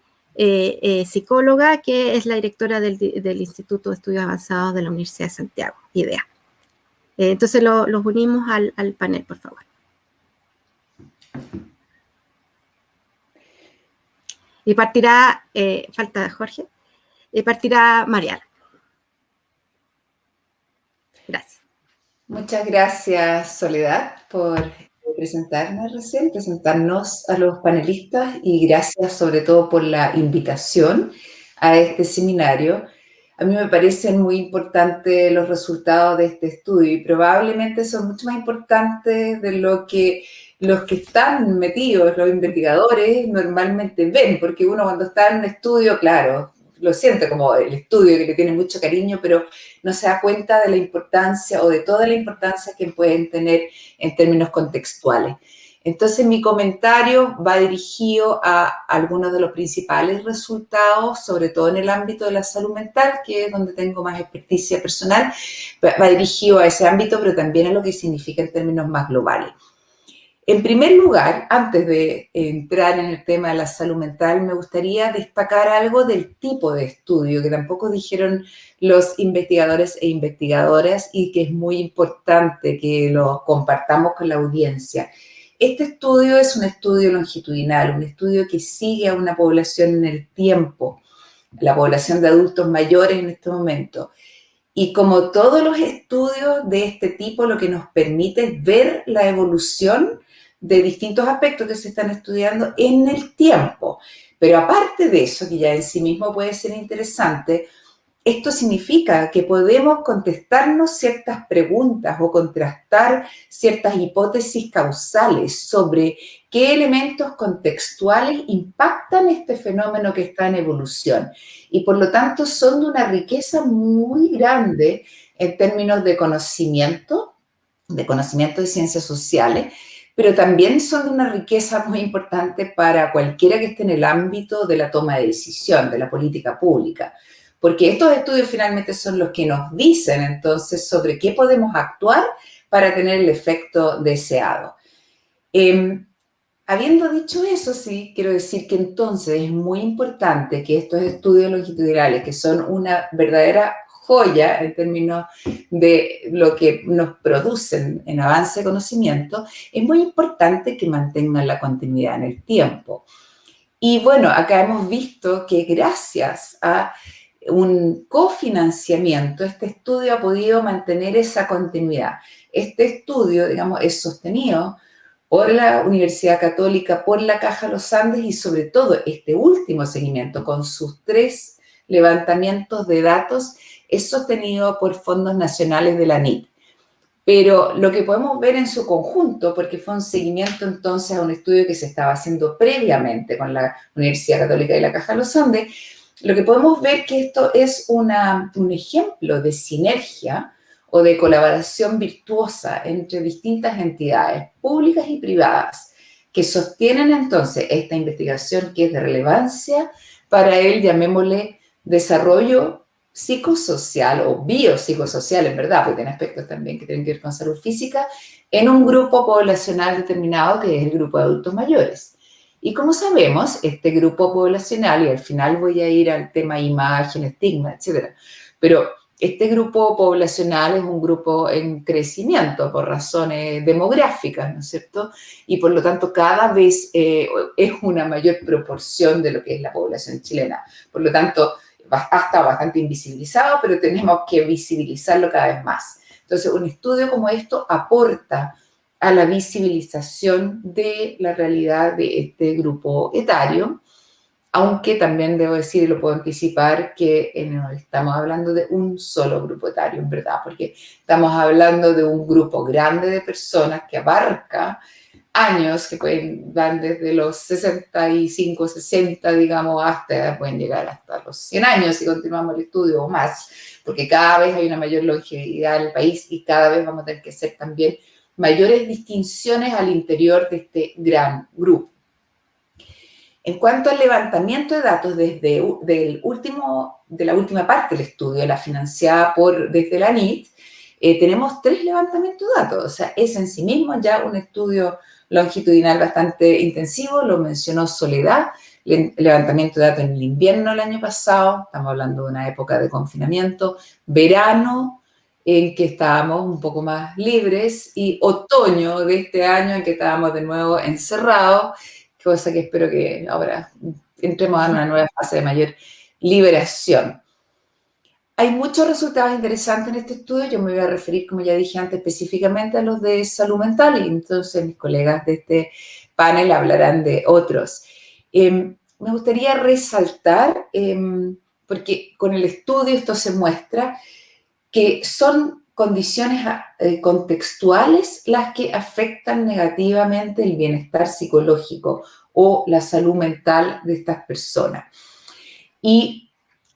psicóloga, que es la directora del Instituto de Estudios Avanzados de la Universidad de Santiago, IDEA. Entonces los unimos al panel, por favor. Y partirá, falta Jorge, partirá Mariana. Gracias. Muchas gracias, Soledad, por presentarnos a los panelistas, y gracias sobre todo por la invitación a este seminario. A mí me parecen muy importantes los resultados de este estudio, y probablemente son mucho más importantes de lo que los que están metidos, los investigadores, normalmente ven, porque uno cuando está en un estudio, claro, lo siente como el estudio, que le tiene mucho cariño, pero no se da cuenta de la importancia o de toda la importancia que pueden tener en términos contextuales. Entonces, mi comentario va dirigido a algunos de los principales resultados, sobre todo en el ámbito de la salud mental, que es donde tengo más experticia personal. Va dirigido a ese ámbito, pero también a lo que significa en términos más globales. En primer lugar, antes de entrar en el tema de la salud mental, me gustaría destacar algo del tipo de estudio que tampoco dijeron los investigadores e investigadoras, y que es muy importante que lo compartamos con la audiencia. Este estudio es un estudio longitudinal, un estudio que sigue a una población en el tiempo, la población de adultos mayores en este momento. Y como todos los estudios de este tipo, lo que nos permite es ver la evolución de distintos aspectos que se están estudiando en el tiempo. Pero aparte de eso, que ya en sí mismo puede ser interesante, esto significa que podemos contestarnos ciertas preguntas o contrastar ciertas hipótesis causales sobre qué elementos contextuales impactan este fenómeno que está en evolución. Y por lo tanto son de una riqueza muy grande en términos de conocimiento de ciencias sociales, pero también son de una riqueza muy importante para cualquiera que esté en el ámbito de la toma de decisión, de la política pública. Porque estos estudios finalmente son los que nos dicen entonces sobre qué podemos actuar para tener el efecto deseado. Habiendo dicho eso, sí, quiero decir que entonces es muy importante que estos estudios longitudinales, que son una verdadera joya en términos de lo que nos producen en avance de conocimiento, es muy importante que mantengan la continuidad en el tiempo. Y bueno, acá hemos visto que gracias a un cofinanciamiento, este estudio ha podido mantener esa continuidad. Este estudio, digamos, es sostenido por la Universidad Católica, por la Caja Los Andes y sobre todo este último seguimiento con sus 3 levantamientos de datos es sostenido por fondos nacionales de la NIT. Pero lo que podemos ver en su conjunto, porque fue un seguimiento entonces a un estudio que se estaba haciendo previamente con la Universidad Católica y la Caja Los Andes, lo que podemos ver que esto es un ejemplo de sinergia o de colaboración virtuosa entre distintas entidades públicas y privadas que sostienen entonces esta investigación que es de relevancia para el, llamémosle, desarrollo psicosocial o biopsicosocial, en verdad, porque tiene aspectos también que tienen que ver con salud física, en un grupo poblacional determinado que es el grupo de adultos mayores. Y como sabemos, este grupo poblacional, y al final voy a ir al tema imagen, estigma, etcétera, pero este grupo poblacional es un grupo en crecimiento por razones demográficas, ¿no es cierto? Y por lo tanto cada vez es una mayor proporción de lo que es la población chilena. Por lo tanto, ha estado bastante invisibilizado, pero tenemos que visibilizarlo cada vez más. Entonces, un estudio como esto aporta a la visibilización de la realidad de este grupo etario, aunque también debo decir, y lo puedo anticipar, que no estamos hablando de un solo grupo etario, en verdad, porque estamos hablando de un grupo grande de personas que abarca años que van desde los 65, 60, digamos, pueden llegar hasta los 100 años si continuamos el estudio o más, porque cada vez hay una mayor longevidad en el país y cada vez vamos a tener que hacer también mayores distinciones al interior de este gran grupo. En cuanto al levantamiento de datos de la última parte del estudio, la financiada desde la NIT, tenemos 3 levantamientos de datos, o sea, es en sí mismo ya un estudio longitudinal bastante intensivo, lo mencionó Soledad, levantamiento de datos en el invierno del año pasado, estamos hablando de una época de confinamiento, verano en que estábamos un poco más libres y otoño de este año en que estábamos de nuevo encerrados, cosa que espero que ahora entremos en una nueva fase de mayor liberación. Hay muchos resultados interesantes en este estudio, yo me voy a referir, como ya dije antes, específicamente a los de salud mental, y entonces mis colegas de este panel hablarán de otros. Me gustaría resaltar, porque con el estudio esto se muestra, que son condiciones contextuales las que afectan negativamente el bienestar psicológico o la salud mental de estas personas. Y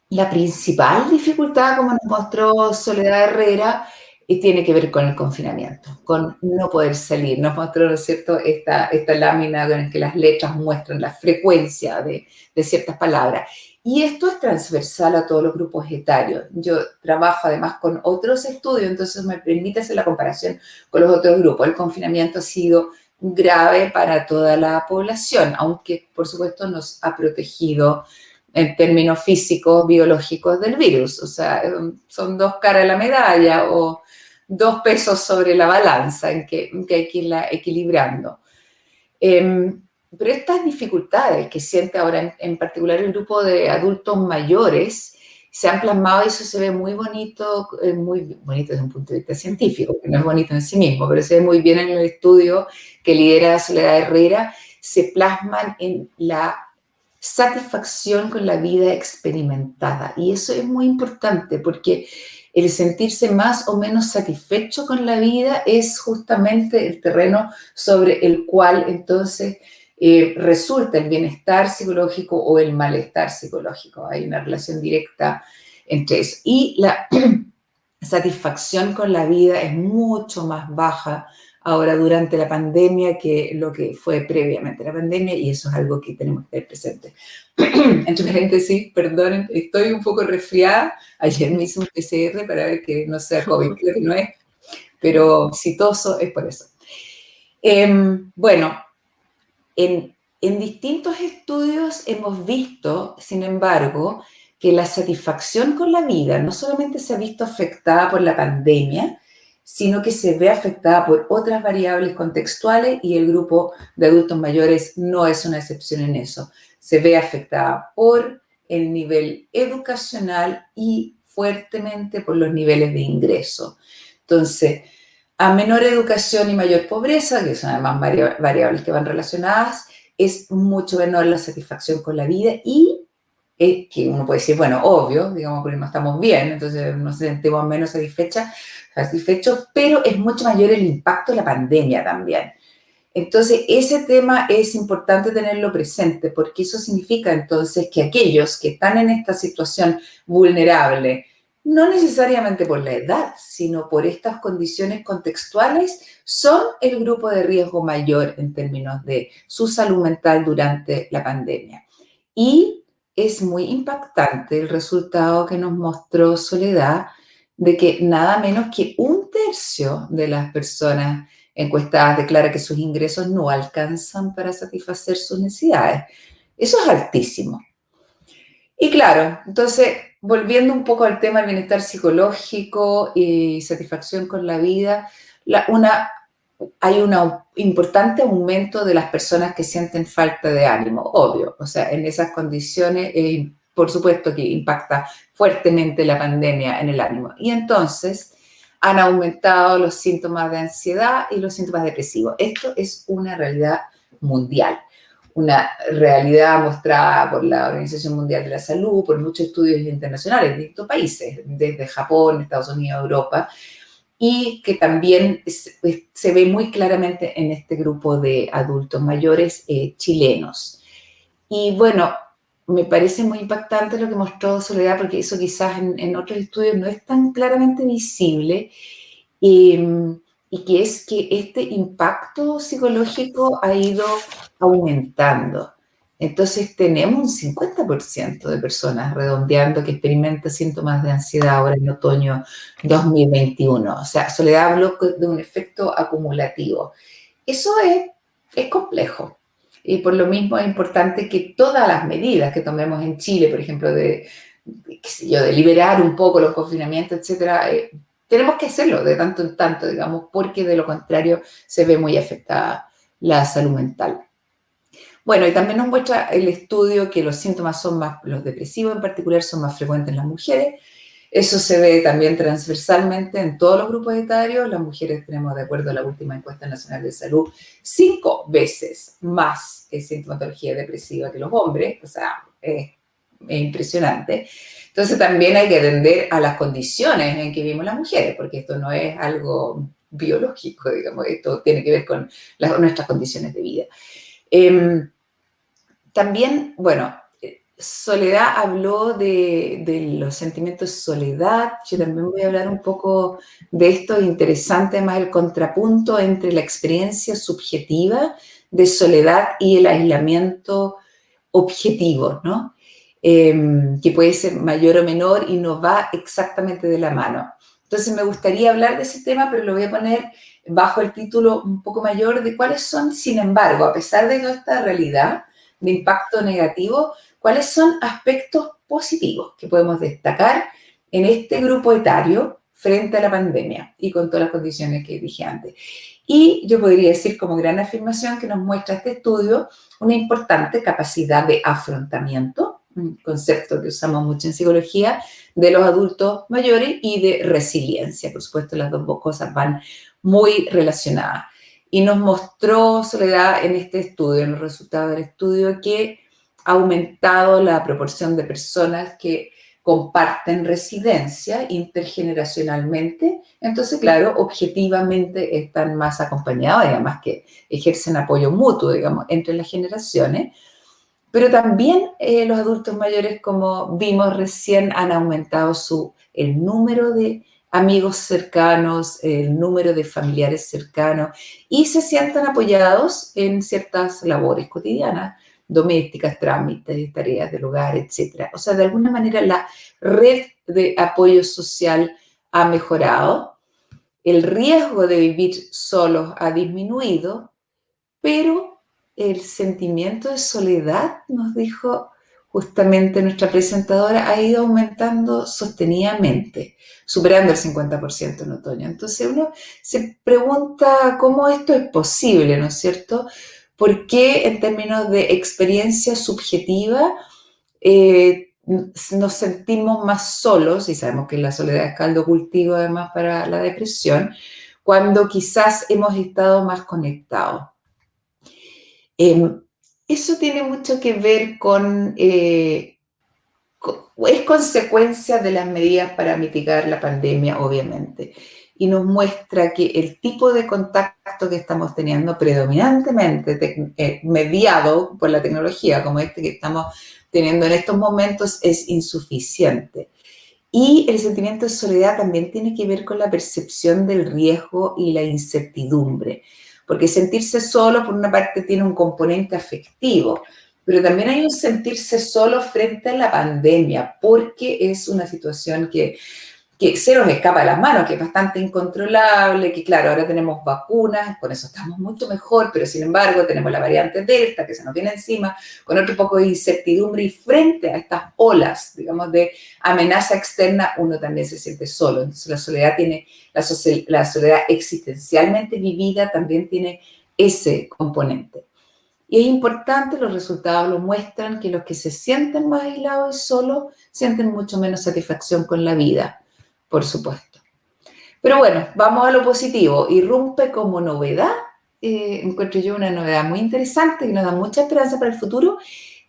la principal dificultad, como nos mostró Soledad Herrera, tiene que ver con el confinamiento, con no poder salir. Nos mostró, ¿no es cierto?, esta lámina en la que las letras muestran la frecuencia de ciertas palabras. Y esto es transversal a todos los grupos etarios. Yo trabajo además con otros estudios, entonces me permite hacer la comparación con los otros grupos. El confinamiento ha sido grave para toda la población, aunque por supuesto nos ha protegido en términos físicos, biológicos del virus. O sea, son 2 caras de la medalla o 2 pesos sobre la balanza en que hay que irla equilibrando. Pero estas dificultades que siente ahora, en particular el grupo de adultos mayores, se han plasmado y eso se ve muy bonito desde un punto de vista científico, que no es bonito en sí mismo, pero se ve muy bien en el estudio que lidera Soledad Herrera, se plasman en la satisfacción con la vida experimentada. Y eso es muy importante porque el sentirse más o menos satisfecho con la vida es justamente el terreno sobre el cual entonces resulta el bienestar psicológico o el malestar psicológico. Hay una relación directa entre eso. Y la satisfacción con la vida es mucho más baja ahora durante la pandemia que lo que fue previamente la pandemia, y eso es algo que tenemos que tener presente. Entre paréntesis, perdonen, estoy un poco resfriada. Ayer me hice un PCR para ver que no sea COVID, creo que no es, pero si toso es por eso. Bueno, en distintos estudios hemos visto, sin embargo, que la satisfacción con la vida no solamente se ha visto afectada por la pandemia, sino que se ve afectada por otras variables contextuales y el grupo de adultos mayores no es una excepción en eso. Se ve afectada por el nivel educacional y fuertemente por los niveles de ingreso. Entonces, a menor educación y mayor pobreza, que son además variables que van relacionadas, es mucho menor la satisfacción con la vida y que uno puede decir, bueno, obvio, digamos, porque no estamos bien, entonces nos sentimos menos satisfechos, pero es mucho mayor el impacto de la pandemia también. Entonces, ese tema es importante tenerlo presente, porque eso significa entonces que aquellos que están en esta situación vulnerable, no necesariamente por la edad, sino por estas condiciones contextuales, son el grupo de riesgo mayor en términos de su salud mental durante la pandemia. Y es muy impactante el resultado que nos mostró Soledad de que nada menos que 1/3 de las personas encuestadas declara que sus ingresos no alcanzan para satisfacer sus necesidades. Eso es altísimo. Y claro, entonces, volviendo un poco al tema del bienestar psicológico y satisfacción con la vida, hay un importante aumento de las personas que sienten falta de ánimo, obvio. O sea, en esas condiciones, por supuesto que impacta fuertemente la pandemia en el ánimo. Y entonces han aumentado los síntomas de ansiedad y los síntomas depresivos. Esto es una realidad mundial, una realidad mostrada por la Organización Mundial de la Salud, por muchos estudios internacionales de distintos países, desde Japón, Estados Unidos, Europa, y que también se ve muy claramente en este grupo de adultos mayores chilenos. Y bueno, me parece muy impactante lo que mostró Soledad, porque eso quizás en otros estudios no es tan claramente visible, y que es que este impacto psicológico ha ido aumentando. Entonces tenemos un 50% de personas, redondeando, que experimenta síntomas de ansiedad ahora en otoño 2021. O sea, Soledad habló de un efecto acumulativo. Eso es complejo. Y por lo mismo es importante que todas las medidas que tomemos en Chile, por ejemplo, de liberar un poco los confinamientos, etcétera, tenemos que hacerlo de tanto en tanto, digamos, porque de lo contrario se ve muy afectada la salud mental. Bueno, y también nos muestra el estudio que los síntomas los depresivos en particular, son más frecuentes en las mujeres. Eso se ve también transversalmente en todos los grupos etarios. Las mujeres tenemos, de acuerdo a la última encuesta nacional de salud, 5 veces más sintomatología depresiva que los hombres. O sea, es impresionante. Entonces también hay que atender a las condiciones en que vivimos las mujeres, porque esto no es algo biológico, digamos, esto tiene que ver con nuestras condiciones de vida. También, bueno, Soledad habló de los sentimientos de soledad. Yo también voy a hablar un poco de esto. Interesante más el contrapunto entre la experiencia subjetiva de soledad y el aislamiento objetivo, ¿no? Que puede ser mayor o menor y no va exactamente de la mano. Entonces me gustaría hablar de ese tema, pero lo voy a poner bajo el título un poco mayor de cuáles son, sin embargo, a pesar de toda esta realidad de impacto negativo, cuáles son aspectos positivos que podemos destacar en este grupo etario frente a la pandemia y con todas las condiciones que dije antes. Y yo podría decir como gran afirmación que nos muestra este estudio una importante capacidad de afrontamiento, un concepto que usamos mucho en psicología, de los adultos mayores, y de resiliencia. Por supuesto, las dos cosas van muy relacionadas. Y nos mostró Soledad en este estudio, en los resultados del estudio, que ha aumentado la proporción de personas que comparten residencia intergeneracionalmente. Entonces, claro, objetivamente están más acompañados y además que ejercen apoyo mutuo, digamos, entre las generaciones. Pero también los adultos mayores, como vimos recién, han aumentado el número de amigos cercanos, el número de familiares cercanos, y se sienten apoyados en ciertas labores cotidianas, domésticas, trámites, tareas del hogar, etc. O sea, de alguna manera la red de apoyo social ha mejorado, el riesgo de vivir solos ha disminuido, pero el sentimiento de soledad, nos dijo justamente nuestra presentadora, ha ido aumentando sostenidamente, superando el 50% en otoño. Entonces uno se pregunta cómo esto es posible, ¿no es cierto? ¿Por qué en términos de experiencia subjetiva nos sentimos más solos, y sabemos que la soledad es caldo cultivo además para la depresión, cuando quizás hemos estado más conectados. Eso tiene mucho que ver con, es consecuencia de las medidas para mitigar la pandemia, obviamente, y nos muestra que el tipo de contacto que estamos teniendo predominantemente mediado por la tecnología, como este que estamos teniendo en estos momentos, es insuficiente. Y el sentimiento de soledad también tiene que ver con la percepción del riesgo y la incertidumbre, porque sentirse solo, por una parte, tiene un componente afectivo, pero también hay un sentirse solo frente a la pandemia, porque es una situación que se nos escapa de las manos, que es bastante incontrolable, que claro, ahora tenemos vacunas, con eso estamos mucho mejor, pero sin embargo tenemos la variante Delta que se nos viene encima, con otro poco de incertidumbre, y frente a estas olas, digamos, de amenaza externa, uno también se siente solo. Entonces la soledad tiene, la soledad existencialmente vivida también tiene ese componente. Y es importante, los resultados lo muestran, que los que se sienten más aislados y solos sienten mucho menos satisfacción con la vida, por supuesto. Pero bueno, vamos a lo positivo. Irrumpe como novedad, encuentro yo una novedad muy interesante que nos da mucha esperanza para el futuro,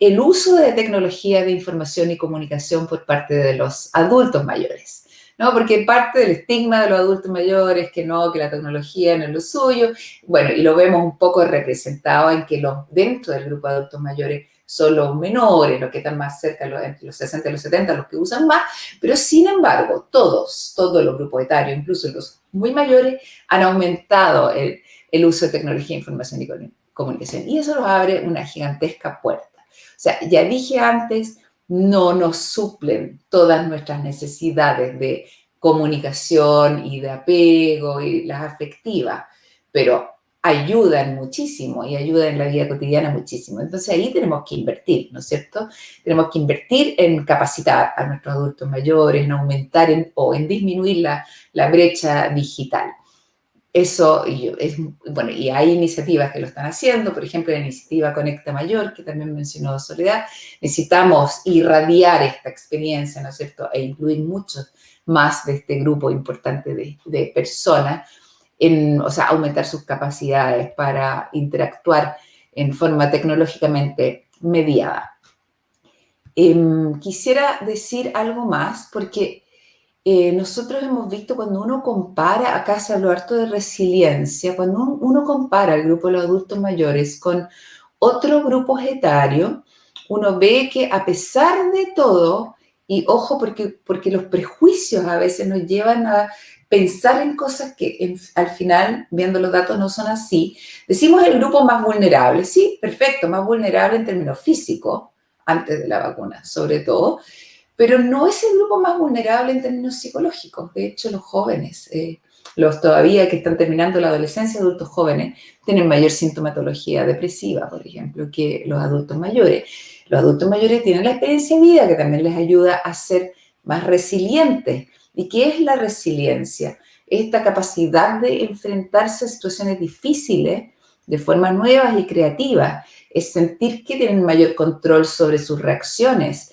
el uso de tecnología de información y comunicación por parte de los adultos mayores, ¿no? Porque parte del estigma de los adultos mayores, que no, que la tecnología no es lo suyo, bueno, y lo vemos un poco representado en que dentro del grupo de adultos mayores son los menores, los que están más cerca, entre los 60 y los 70, los que usan más, pero sin embargo, todos los grupos etarios, incluso los muy mayores, han aumentado el uso de tecnología, información y comunicación. Y eso nos abre una gigantesca puerta. O sea, ya dije antes, no nos suplen todas nuestras necesidades de comunicación y de apego y las afectivas, pero ayudan muchísimo y ayudan en la vida cotidiana muchísimo. Entonces ahí tenemos que invertir, ¿no es cierto? Tenemos que invertir en capacitar a nuestros adultos mayores, en aumentar o en disminuir la brecha digital. Eso es, bueno, y hay iniciativas que lo están haciendo, por ejemplo, la iniciativa Conecta Mayor, que también mencionó Soledad. Necesitamos irradiar esta experiencia, ¿no es cierto?, e incluir muchos más de este grupo importante de personas, o sea, aumentar sus capacidades para interactuar en forma tecnológicamente mediada. Quisiera decir algo más, porque nosotros hemos visto, cuando uno compara, acá se habló harto de resiliencia, cuando uno compara el grupo de los adultos mayores con otros grupos etarios, uno ve que a pesar de todo, y ojo, porque los prejuicios a veces nos llevan a pensar en cosas que al final, viendo los datos, no son así. Decimos el grupo más vulnerable, sí, perfecto, más vulnerable en términos físicos, antes de la vacuna, sobre todo, pero no es el grupo más vulnerable en términos psicológicos. De hecho, los jóvenes, los todavía que están terminando la adolescencia, adultos jóvenes, tienen mayor sintomatología depresiva, por ejemplo, que los adultos mayores. Los adultos mayores tienen la experiencia de vida que también les ayuda a ser más resilientes. ¿Y qué es la resiliencia? Esta capacidad de enfrentarse a situaciones difíciles de forma nuevas y creativas. Es sentir que tienen mayor control sobre sus reacciones.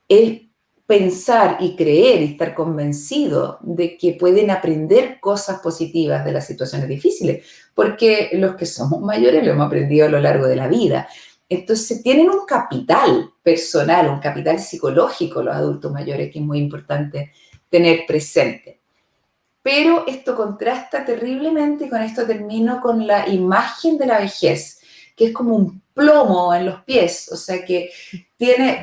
Es pensar y creer y estar convencido de que pueden aprender cosas positivas de las situaciones difíciles, porque los que somos mayores lo hemos aprendido a lo largo de la vida. Entonces tienen un capital personal, un capital psicológico los adultos mayores, que es muy importante tener presente. Pero esto contrasta terriblemente, y con esto termino, con la imagen de la vejez, que es como un plomo en los pies, o sea que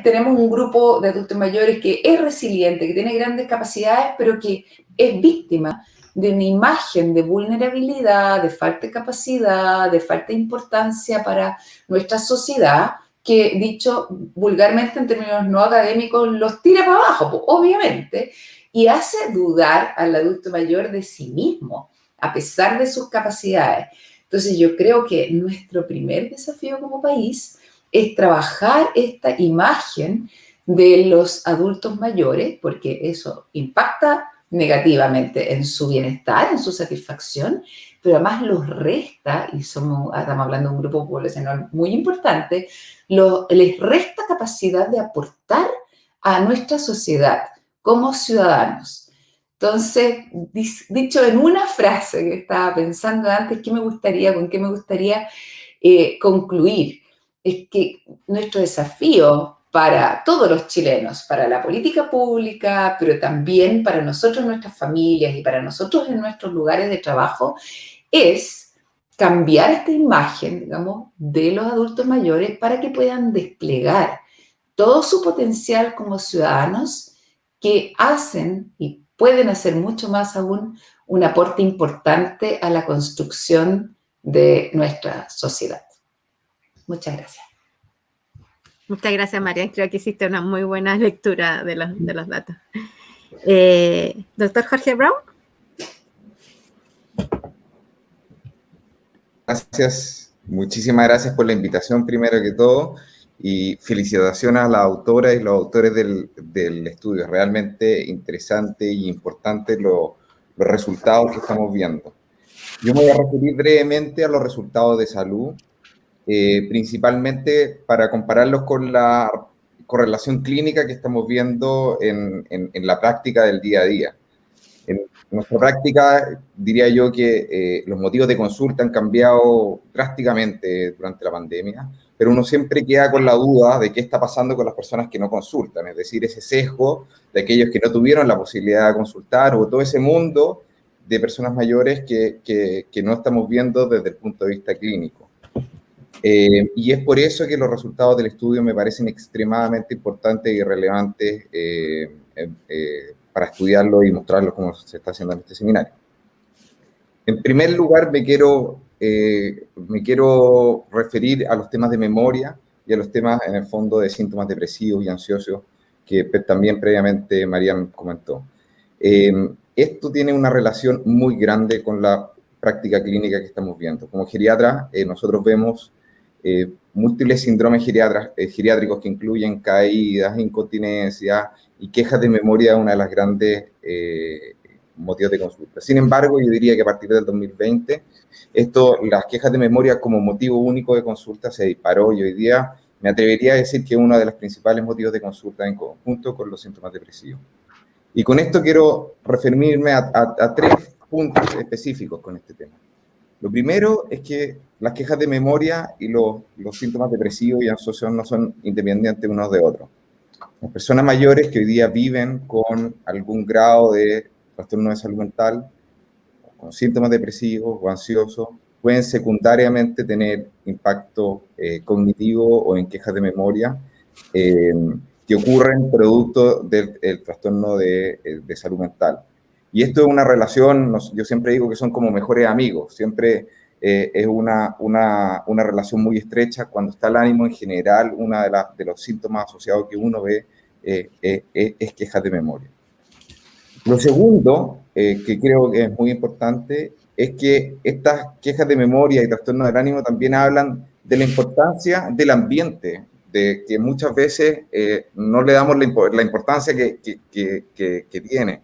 tenemos un grupo de adultos mayores que es resiliente, que tiene grandes capacidades, pero que es víctima de una imagen de vulnerabilidad, de falta de capacidad, de falta de importancia para nuestra sociedad, que, dicho vulgarmente en términos no académicos, los tira para abajo, pues, obviamente, y hace dudar al adulto mayor de sí mismo, a pesar de sus capacidades. Entonces yo creo que nuestro primer desafío como país es trabajar esta imagen de los adultos mayores, porque eso impacta negativamente en su bienestar, en su satisfacción, pero además los resta, y estamos hablando de un grupo poblacional muy importante, les resta capacidad de aportar a nuestra sociedad como ciudadanos. Entonces, dicho en una frase que estaba pensando antes, ¿con qué me gustaría concluir? Es que nuestro desafío para todos los chilenos, para la política pública, pero también para nosotros, nuestras familias y para nosotros en nuestros lugares de trabajo, es cambiar esta imagen, digamos, de los adultos mayores para que puedan desplegar todo su potencial como ciudadanos que hacen y pueden hacer mucho más aún un aporte importante a la construcción de nuestra sociedad. Muchas gracias. Muchas gracias, María. Creo que hiciste una muy buena lectura de los datos. Doctor Jorge Brown. Gracias, muchísimas gracias por la invitación primero que todo y felicitaciones a las autoras y los autores del estudio. Realmente interesante y importante los resultados que estamos viendo. Yo me voy a referir brevemente a los resultados de salud, principalmente para compararlos con la correlación clínica que estamos viendo en la práctica del día a día. En nuestra práctica, diría yo que los motivos de consulta han cambiado drásticamente durante la pandemia, pero uno siempre queda con la duda de qué está pasando con las personas que no consultan, es decir, ese sesgo de aquellos que no tuvieron la posibilidad de consultar o todo ese mundo de personas mayores que no estamos viendo desde el punto de vista clínico. Y es por eso que los resultados del estudio me parecen extremadamente importantes y relevantes para estudiarlo y mostrarlo como se está haciendo en este seminario. En primer lugar, me quiero referir a los temas de memoria y a los temas, en el fondo, de síntomas depresivos y ansiosos que también previamente Marian comentó. Esto tiene una relación muy grande con la práctica clínica que estamos viendo. Como geriatra, nosotros vemos múltiples síndromes geriátricos que incluyen caídas, incontinencia y quejas de memoria, una de las grandes motivos de consulta. Sin embargo, yo diría que a partir del 2020, las quejas de memoria como motivo único de consulta se disparó y hoy día me atrevería a decir que es uno de los principales motivos de consulta en conjunto con los síntomas depresivos. Y con esto quiero referirme a tres puntos específicos con este tema. Lo primero es que las quejas de memoria y los síntomas depresivos y ansiosos no son independientes unos de otros. Las personas mayores que hoy día viven con algún grado de trastorno de salud mental, con síntomas depresivos o ansiosos, pueden secundariamente tener impacto cognitivo o en quejas de memoria que ocurren producto del trastorno de salud mental. Y esto es una relación, yo siempre digo que son como mejores amigos, siempre es una relación muy estrecha. Cuando está el ánimo en general, uno de los síntomas asociados que uno ve es quejas de memoria. Lo segundo, que creo que es muy importante, es que estas quejas de memoria y trastorno del ánimo también hablan de la importancia del ambiente, de que muchas veces no le damos la importancia que tiene.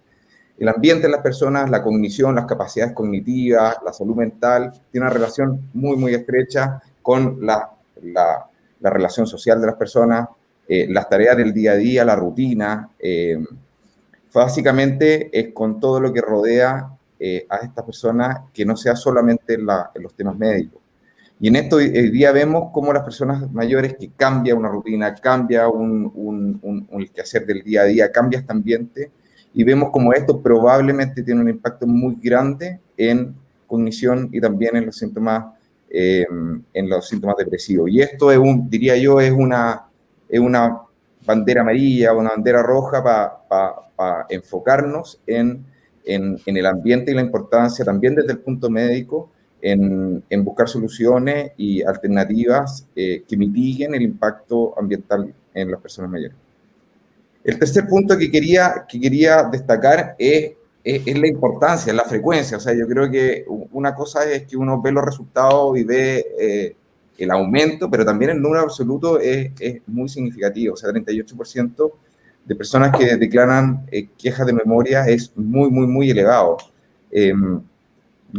El ambiente de las personas, la cognición, las capacidades cognitivas, la salud mental, tiene una relación muy, muy estrecha con la relación social de las personas, las tareas del día a día, la rutina. Básicamente es con todo lo que rodea a estas personas, que no sea solamente en los temas médicos. Y en esto hoy día vemos cómo las personas mayores que cambia una rutina, cambia el quehacer del día a día, cambia este ambiente, y vemos como esto probablemente tiene un impacto muy grande en cognición y también en los síntomas depresivos. Y esto diría yo, es una bandera amarilla, una bandera roja para enfocarnos en el ambiente y la importancia también desde el punto médico en buscar soluciones y alternativas que mitiguen el impacto ambiental en las personas mayores. El tercer punto que quería destacar es la importancia, la frecuencia. O sea, yo creo que una cosa es que uno ve los resultados y ve el aumento, pero también el número absoluto es muy significativo. O sea, 38% de personas que declaran quejas de memoria es muy, muy, muy elevado. Y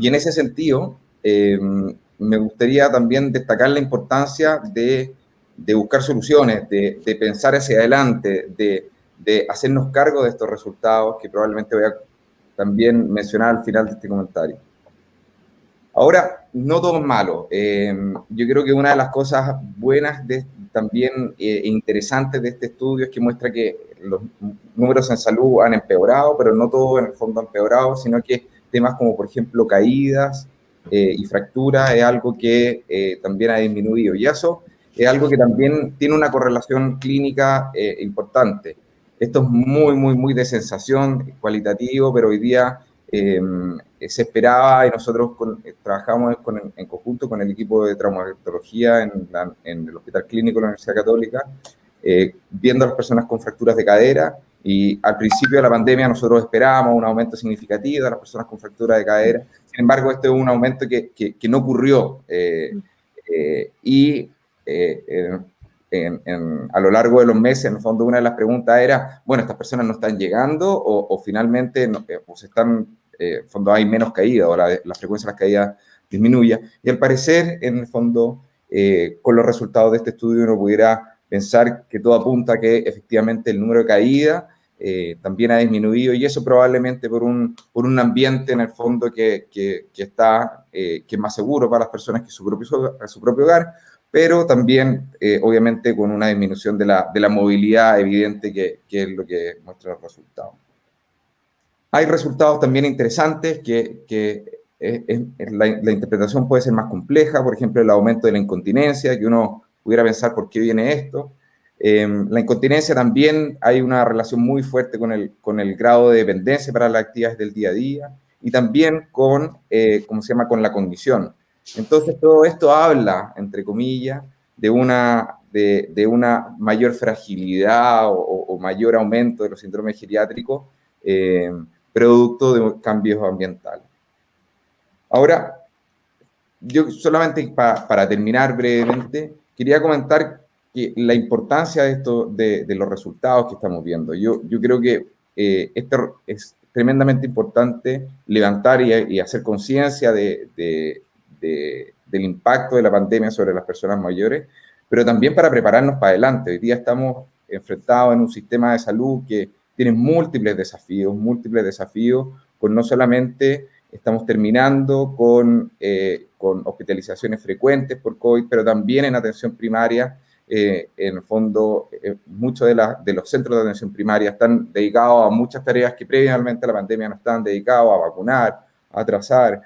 en ese sentido, me gustaría también destacar la importancia de buscar soluciones, de pensar hacia adelante, de de hacernos cargo de estos resultados que probablemente voy a también mencionar al final de este comentario. Ahora, no todo es malo. Yo creo que una de las cosas buenas también interesantes de este estudio es que muestra que los números en salud han empeorado, pero no todo en el fondo ha empeorado, sino que temas como, por ejemplo, caídas y fracturas es algo que también ha disminuido. Y eso es algo que también tiene una correlación clínica importante. Esto es muy de sensación cualitativo, pero hoy día se esperaba y nosotros trabajamos en conjunto con el equipo de traumatología en el Hospital Clínico de la Universidad Católica, viendo a las personas con fracturas de cadera, y al principio de la pandemia nosotros esperábamos un aumento significativo de las personas con fracturas de cadera. Sin embargo, este es un aumento que no ocurrió a lo largo de los meses. En el fondo, una de las preguntas era, bueno, ¿estas personas no están llegando o finalmente o se están, en el fondo hay menos caídas o la frecuencia de las caídas disminuye? Y al parecer, en el fondo, con los resultados de este estudio uno pudiera pensar que todo apunta a que efectivamente el número de caídas también ha disminuido, y eso probablemente por un ambiente en el fondo que es más seguro para las personas que su propio hogar, pero también obviamente con una disminución de la movilidad evidente que es lo que muestra los resultados. Hay resultados también interesantes la interpretación puede ser más compleja, por ejemplo, el aumento de la incontinencia, que uno pudiera pensar por qué viene esto. La incontinencia también hay una relación muy fuerte con el grado de dependencia para las actividades del día a día, y también con la cognición. Entonces, todo esto habla, entre comillas, de una mayor fragilidad o mayor aumento de los síndromes geriátricos, producto de cambios ambientales. Ahora, yo solamente para terminar brevemente, quería comentar que la importancia de los resultados que estamos viendo. Yo creo que esto es tremendamente importante levantar y hacer conciencia del impacto de la pandemia sobre las personas mayores, pero también para prepararnos para adelante. Hoy día estamos enfrentados en un sistema de salud que tiene múltiples desafíos, con no solamente estamos terminando con hospitalizaciones frecuentes por COVID, pero también en atención primaria. En el fondo, muchos de los centros de atención primaria están dedicados a muchas tareas que previamente a la pandemia no estaban dedicados: a vacunar, a trazar,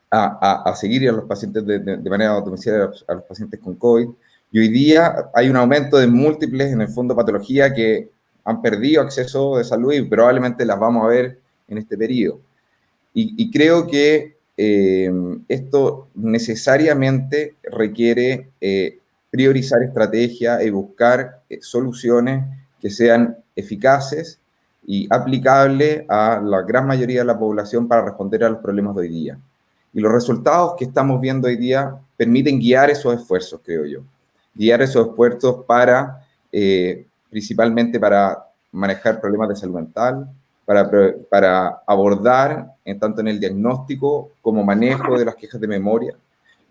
a seguir a los pacientes de manera domiciliaria a los pacientes con COVID. Y hoy día hay un aumento de múltiples, en el fondo, patologías que han perdido acceso de salud y probablemente las vamos a ver en este periodo. Y creo que esto necesariamente requiere priorizar estrategias y buscar soluciones que sean eficaces y aplicables a la gran mayoría de la población para responder a los problemas de hoy día. Y los resultados que estamos viendo hoy día permiten guiar esos esfuerzos, creo yo. Guiar esos esfuerzos principalmente para manejar problemas de salud mental, para abordar tanto en el diagnóstico como manejo de las quejas de memoria,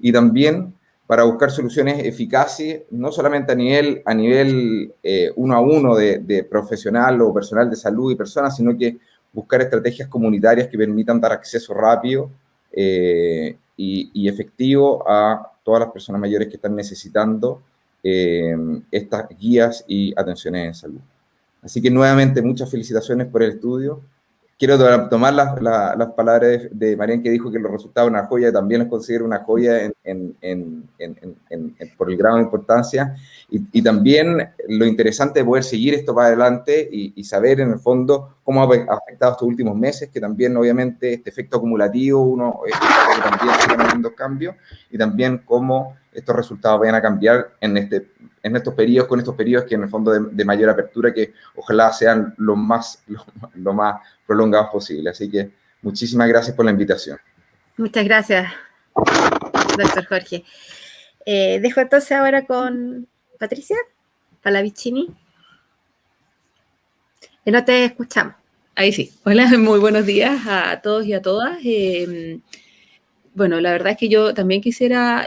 y también para buscar soluciones eficaces, no solamente a nivel uno a uno de profesional o personal de salud y personas, sino que buscar estrategias comunitarias que permitan dar acceso rápido y efectivo a todas las personas mayores que están necesitando estas guías y atenciones en salud. Así que nuevamente muchas felicitaciones por el estudio. Quiero tomar las palabras de Marian, que dijo que los resultados una joya. También los considero una joya por el grado de importancia, y también lo interesante de poder seguir esto para adelante y saber en el fondo cómo ha afectado estos últimos meses, que también obviamente este efecto acumulativo también está teniendo cambios, y también cómo estos resultados vayan a cambiar en estos periodos, con estos periodos que en el fondo de mayor apertura, que ojalá sean lo más prolongados posible. Así que muchísimas gracias por la invitación. Muchas gracias, doctor Jorge. Dejo entonces ahora con Patricia Pallavicini. No te escuchamos. Ahí sí. Hola, muy buenos días a todos y a todas. bueno, la verdad es que yo también quisiera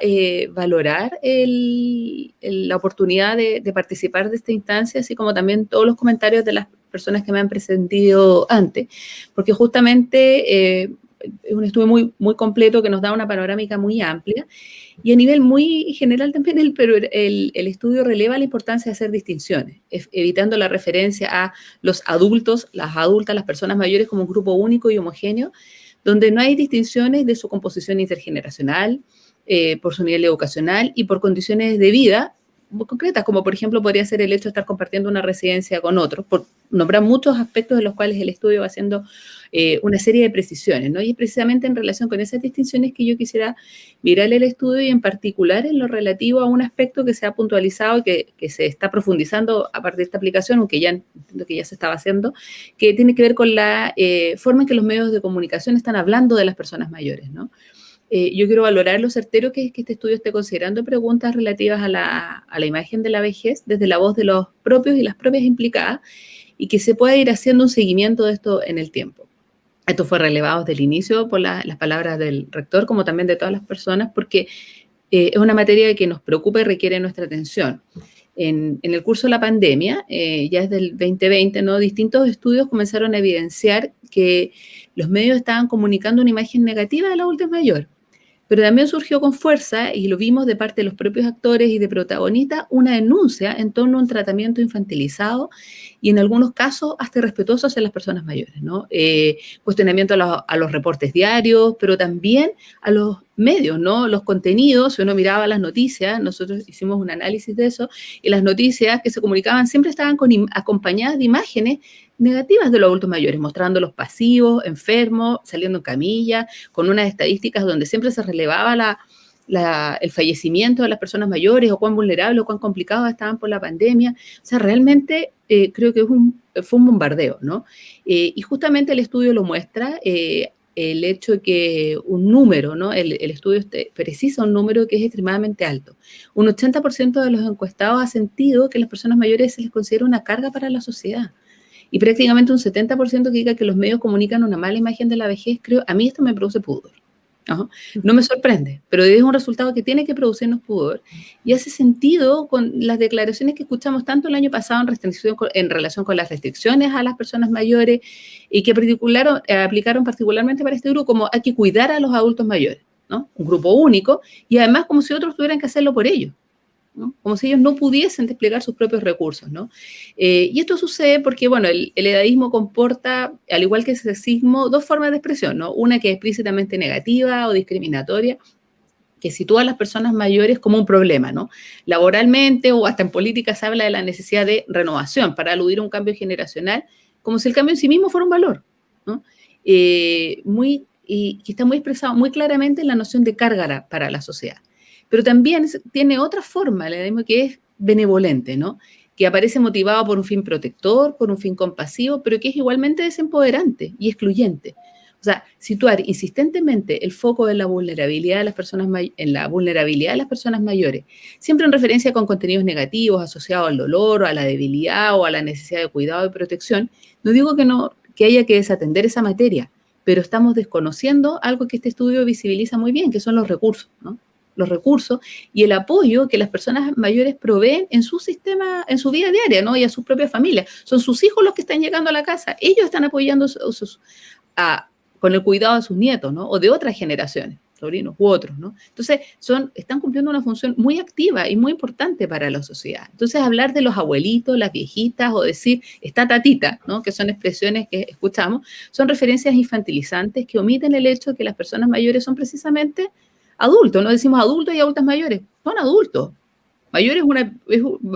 valorar la oportunidad de participar de esta instancia, así como también todos los comentarios de las personas que me han precedido antes, porque justamente es un estudio muy, muy completo que nos da una panorámica muy amplia y a nivel muy general también el estudio releva la importancia de hacer distinciones, evitando la referencia a los adultos, las adultas, las personas mayores como un grupo único y homogéneo, donde no hay distinciones de su composición intergeneracional, por su nivel educacional y por condiciones de vida muy concretas, como por ejemplo podría ser el hecho de estar compartiendo una residencia con otros, por nombrar muchos aspectos de los cuales el estudio va haciendo una serie de precisiones, ¿no? Y es precisamente en relación con esas distinciones que yo quisiera mirar el estudio y en particular en lo relativo a un aspecto que se ha puntualizado y que se está profundizando a partir de esta aplicación, aunque ya entiendo que ya se estaba haciendo, que tiene que ver con la forma en que los medios de comunicación están hablando de las personas mayores, ¿no? Yo quiero valorar lo certero que es que este estudio esté considerando preguntas relativas a la imagen de la vejez desde la voz de los propios y las propias implicadas y que se pueda ir haciendo un seguimiento de esto en el tiempo. Esto fue relevado desde el inicio por las palabras del rector, como también de todas las personas, porque es una materia que nos preocupa y requiere nuestra atención. En el curso de la pandemia, ya desde el 2020, ¿no? Distintos estudios comenzaron a evidenciar que los medios estaban comunicando una imagen negativa de la adultez mayor. Pero también surgió con fuerza, y lo vimos de parte de los propios actores y de protagonistas, una denuncia en torno a un tratamiento infantilizado y en algunos casos hasta irrespetuoso hacia las personas mayores, ¿no? Cuestionamiento a los reportes diarios, pero también a los medios, ¿no? Los contenidos, si uno miraba las noticias, nosotros hicimos un análisis de eso, y las noticias que se comunicaban siempre estaban acompañadas de imágenes negativas de los adultos mayores, mostrándolos pasivos, enfermos, saliendo en camilla, con unas estadísticas donde siempre se relevaba el fallecimiento de las personas mayores o cuán vulnerables o cuán complicados estaban por la pandemia. O sea, realmente creo que fue un bombardeo, ¿no? Y justamente el estudio lo muestra, el hecho de que un número, ¿no? El estudio precisa un número que es extremadamente alto. Un 80% de los encuestados ha sentido que las personas mayores se les considera una carga para la sociedad. Y prácticamente un 70% que diga que los medios comunican una mala imagen de la vejez. A mí esto me produce pudor. No me sorprende, pero es un resultado que tiene que producirnos pudor y hace sentido con las declaraciones que escuchamos tanto el año pasado en relación con las restricciones a las personas mayores y que aplicaron particularmente para este grupo, como hay que cuidar a los adultos mayores, ¿no? Un grupo único y además como si otros tuvieran que hacerlo por ellos, ¿no? Como si ellos no pudiesen desplegar sus propios recursos, ¿no? Y esto sucede porque, bueno, el edadismo comporta, al igual que el sexismo, dos formas de expresión, ¿no? Una que es explícitamente negativa o discriminatoria, que sitúa a las personas mayores como un problema, ¿no? Laboralmente o hasta en política se habla de la necesidad de renovación para aludir a un cambio generacional, como si el cambio en sí mismo fuera un valor, ¿no? Y que está muy expresado muy claramente en la noción de carga para la sociedad. Pero también tiene otra forma, el edadismo, que es benevolente, ¿no? Que aparece motivado por un fin protector, por un fin compasivo, pero que es igualmente desempoderante y excluyente. O sea, situar insistentemente el foco en la vulnerabilidad de las personas mayores, siempre en referencia con contenidos negativos asociados al dolor, o a la debilidad o a la necesidad de cuidado y protección. No digo que haya que desatender esa materia, pero estamos desconociendo algo que este estudio visibiliza muy bien, que son los recursos, ¿no? Los recursos y el apoyo que las personas mayores proveen en su sistema, en su vida diaria, ¿no? Y a sus propias familias. Son sus hijos los que están llegando a la casa. Ellos están apoyando con el cuidado de sus nietos, ¿no? O de otras generaciones, sobrinos u otros, ¿no? Entonces, están cumpliendo una función muy activa y muy importante para la sociedad. Entonces, hablar de los abuelitos, las viejitas o decir esta tatita, ¿no? Que son expresiones que escuchamos, son referencias infantilizantes que omiten el hecho de que las personas mayores son precisamente adultos, no decimos adultos y adultas mayores, son adultos. Mayores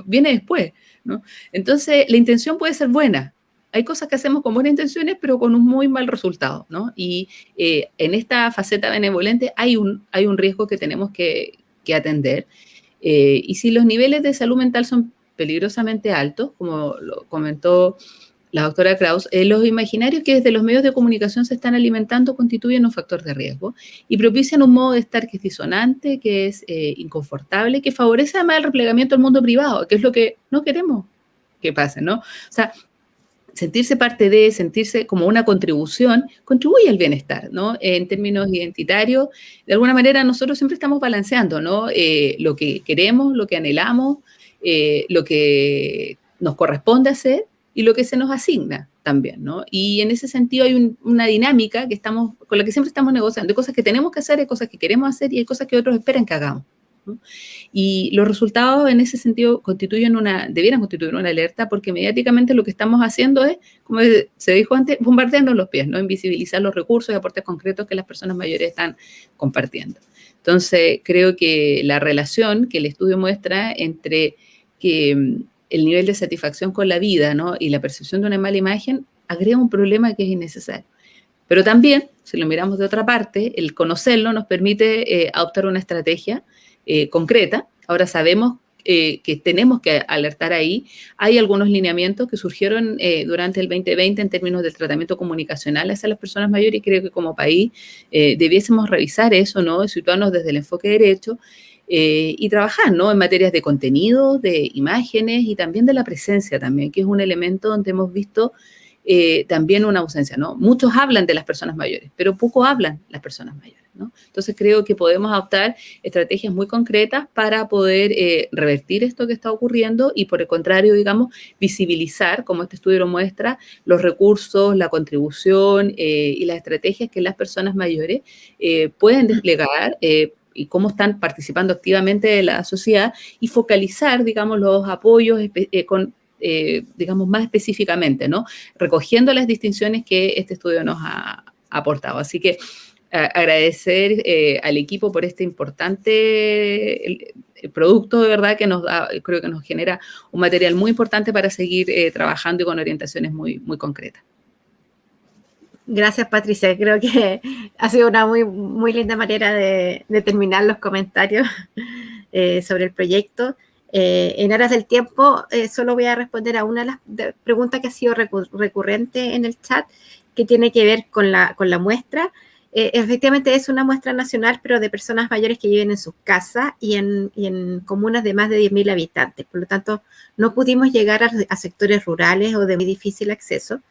viene después, ¿no? Entonces, la intención puede ser buena. Hay cosas que hacemos con buenas intenciones, pero con un muy mal resultado, ¿no? Y en esta faceta benevolente hay un riesgo que tenemos que atender. Y si los niveles de salud mental son peligrosamente altos, como lo comentó la doctora Kraus, los imaginarios que desde los medios de comunicación se están alimentando constituyen un factor de riesgo y propician un modo de estar que es disonante, que es inconfortable, que favorece además el replegamiento al mundo privado, que es lo que no queremos que pase, ¿no? O sea, sentirse parte de, sentirse como una contribución, contribuye al bienestar, ¿no? En términos identitarios, de alguna manera nosotros siempre estamos balanceando, ¿no? Lo que queremos, lo que anhelamos, lo que nos corresponde hacer y lo que se nos asigna también, ¿no? Y en ese sentido hay una dinámica con la que siempre estamos negociando. Hay cosas que tenemos que hacer, hay cosas que queremos hacer y hay cosas que otros esperan que hagamos, ¿no? Y los resultados en ese sentido debieran constituir una alerta, porque mediáticamente lo que estamos haciendo es, como se dijo antes, bombardeando los pies, ¿no? Invisibilizar los recursos y aportes concretos que las personas mayores están compartiendo. Entonces, creo que la relación que el estudio muestra entre que el nivel de satisfacción con la vida, ¿no? Y la percepción de una mala imagen agrega un problema que es innecesario. Pero también, si lo miramos de otra parte, el conocerlo nos permite adoptar una estrategia concreta. Ahora sabemos que tenemos que alertar ahí. Hay algunos lineamientos que surgieron durante el 2020 en términos del tratamiento comunicacional hacia las personas mayores, y creo que como país debiésemos revisar eso, ¿no? Y situarnos desde el enfoque derecho y trabajar, ¿no? En materias de contenido, de imágenes y también de la presencia también, que es un elemento donde hemos visto también una ausencia, ¿no? Muchos hablan de las personas mayores, pero poco hablan las personas mayores, ¿no? Entonces creo que podemos adoptar estrategias muy concretas para poder revertir esto que está ocurriendo y, por el contrario, digamos, visibilizar, como este estudio lo muestra, los recursos, la contribución y las estrategias que las personas mayores pueden desplegar y cómo están participando activamente de la sociedad, y focalizar, digamos, los apoyos digamos, más específicamente, ¿no? Recogiendo las distinciones que este estudio nos ha aportado. Así que agradecer al equipo por este importante el producto, de verdad, que nos da, creo que nos genera un material muy importante para seguir trabajando y con orientaciones muy, muy concretas. Gracias, Patricia. Creo que ha sido una muy, muy linda manera de terminar los comentarios sobre el proyecto. En aras del tiempo, solo voy a responder a una de las preguntas que ha sido recurrente en el chat, que tiene que ver con la muestra. Efectivamente es una muestra nacional, pero de personas mayores que viven en sus casas y en comunas de más de 10.000 habitantes. Por lo tanto, no pudimos llegar a sectores rurales o de muy difícil acceso.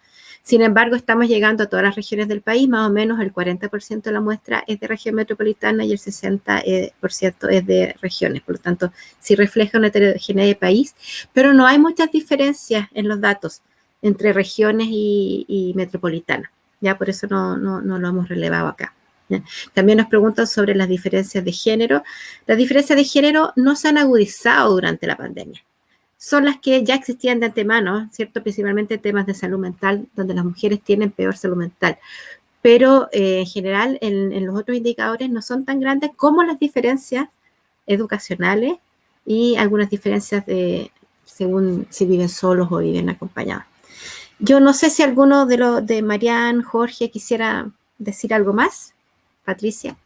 Sin embargo, estamos llegando a todas las regiones del país. Más o menos el 40% de la muestra es de región metropolitana y el 60% es de regiones. Por lo tanto, sí refleja una heterogeneidad de país, pero no hay muchas diferencias en los datos entre regiones y metropolitanas. Ya por eso no lo hemos relevado acá. ¿Ya? También nos preguntan sobre las diferencias de género. Las diferencias de género no se han agudizado durante la pandemia. Son las que ya existían de antemano, ¿cierto? Principalmente temas de salud mental, donde las mujeres tienen peor salud mental. Pero en general, en los otros indicadores no son tan grandes como las diferencias educacionales y algunas diferencias según si viven solos o viven acompañados. Yo no sé si alguno de Marian, Jorge, quisiera decir algo más. Patricia.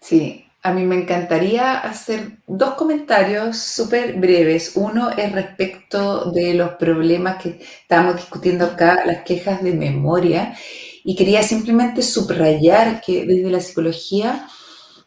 Sí. A mí me encantaría hacer dos comentarios súper breves. Uno es respecto de los problemas que estábamos discutiendo acá, las quejas de memoria, y quería simplemente subrayar que desde la psicología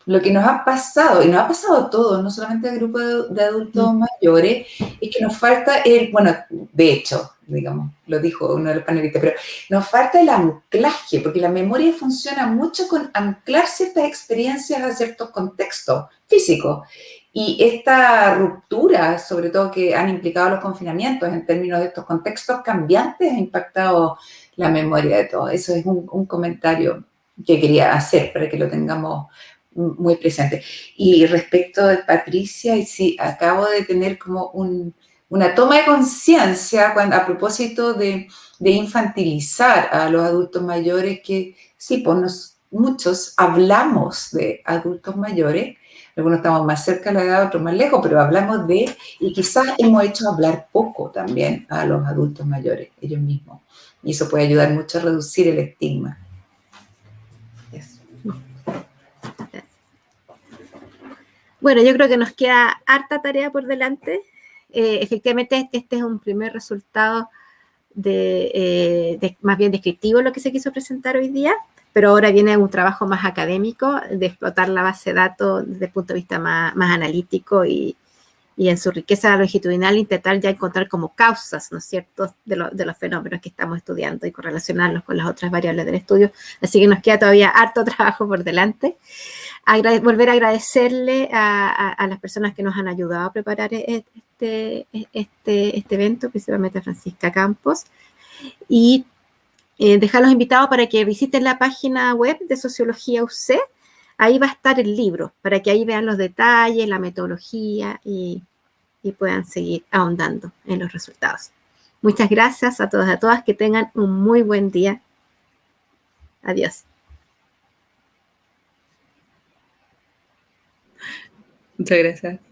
lo que nos ha pasado, y nos ha pasado a todos, no solamente al grupo de adultos mayores, es que nos falta bueno, de hecho, digamos, lo dijo uno de los panelistas, pero nos falta el anclaje, porque la memoria funciona mucho con anclar ciertas experiencias a ciertos contextos físicos. Y esta ruptura, sobre todo que han implicado los confinamientos en términos de estos contextos cambiantes, ha impactado la memoria de todos. Eso es un comentario que quería hacer para que lo tengamos muy presente. Y respecto de Patricia, y sí, acabo de tener como una toma de conciencia a propósito de infantilizar a los adultos mayores, que sí, pues muchos hablamos de adultos mayores, algunos estamos más cerca de la edad, otros más lejos, pero hablamos y quizás hemos hecho hablar poco también a los adultos mayores, ellos mismos. Y eso puede ayudar mucho a reducir el estigma. Bueno, yo creo que nos queda harta tarea por delante. Efectivamente, este es un primer resultado más bien descriptivo de lo que se quiso presentar hoy día, pero ahora viene un trabajo más académico de explotar la base de datos desde el punto de vista más analítico y y en su riqueza longitudinal intentar ya encontrar como causas, ¿no es cierto?, de los fenómenos que estamos estudiando y correlacionarlos con las otras variables del estudio. Así que nos queda todavía harto trabajo por delante. Volver a agradecerle a las personas que nos han ayudado a preparar este evento, principalmente a Francisca Campos, y dejarlos invitados para que visiten la página web de Sociología UC. Ahí va a estar el libro, para que ahí vean los detalles, la metodología y puedan seguir ahondando en los resultados. Muchas gracias a todos y a todas, que tengan un muy buen día. Adiós. Muchas gracias.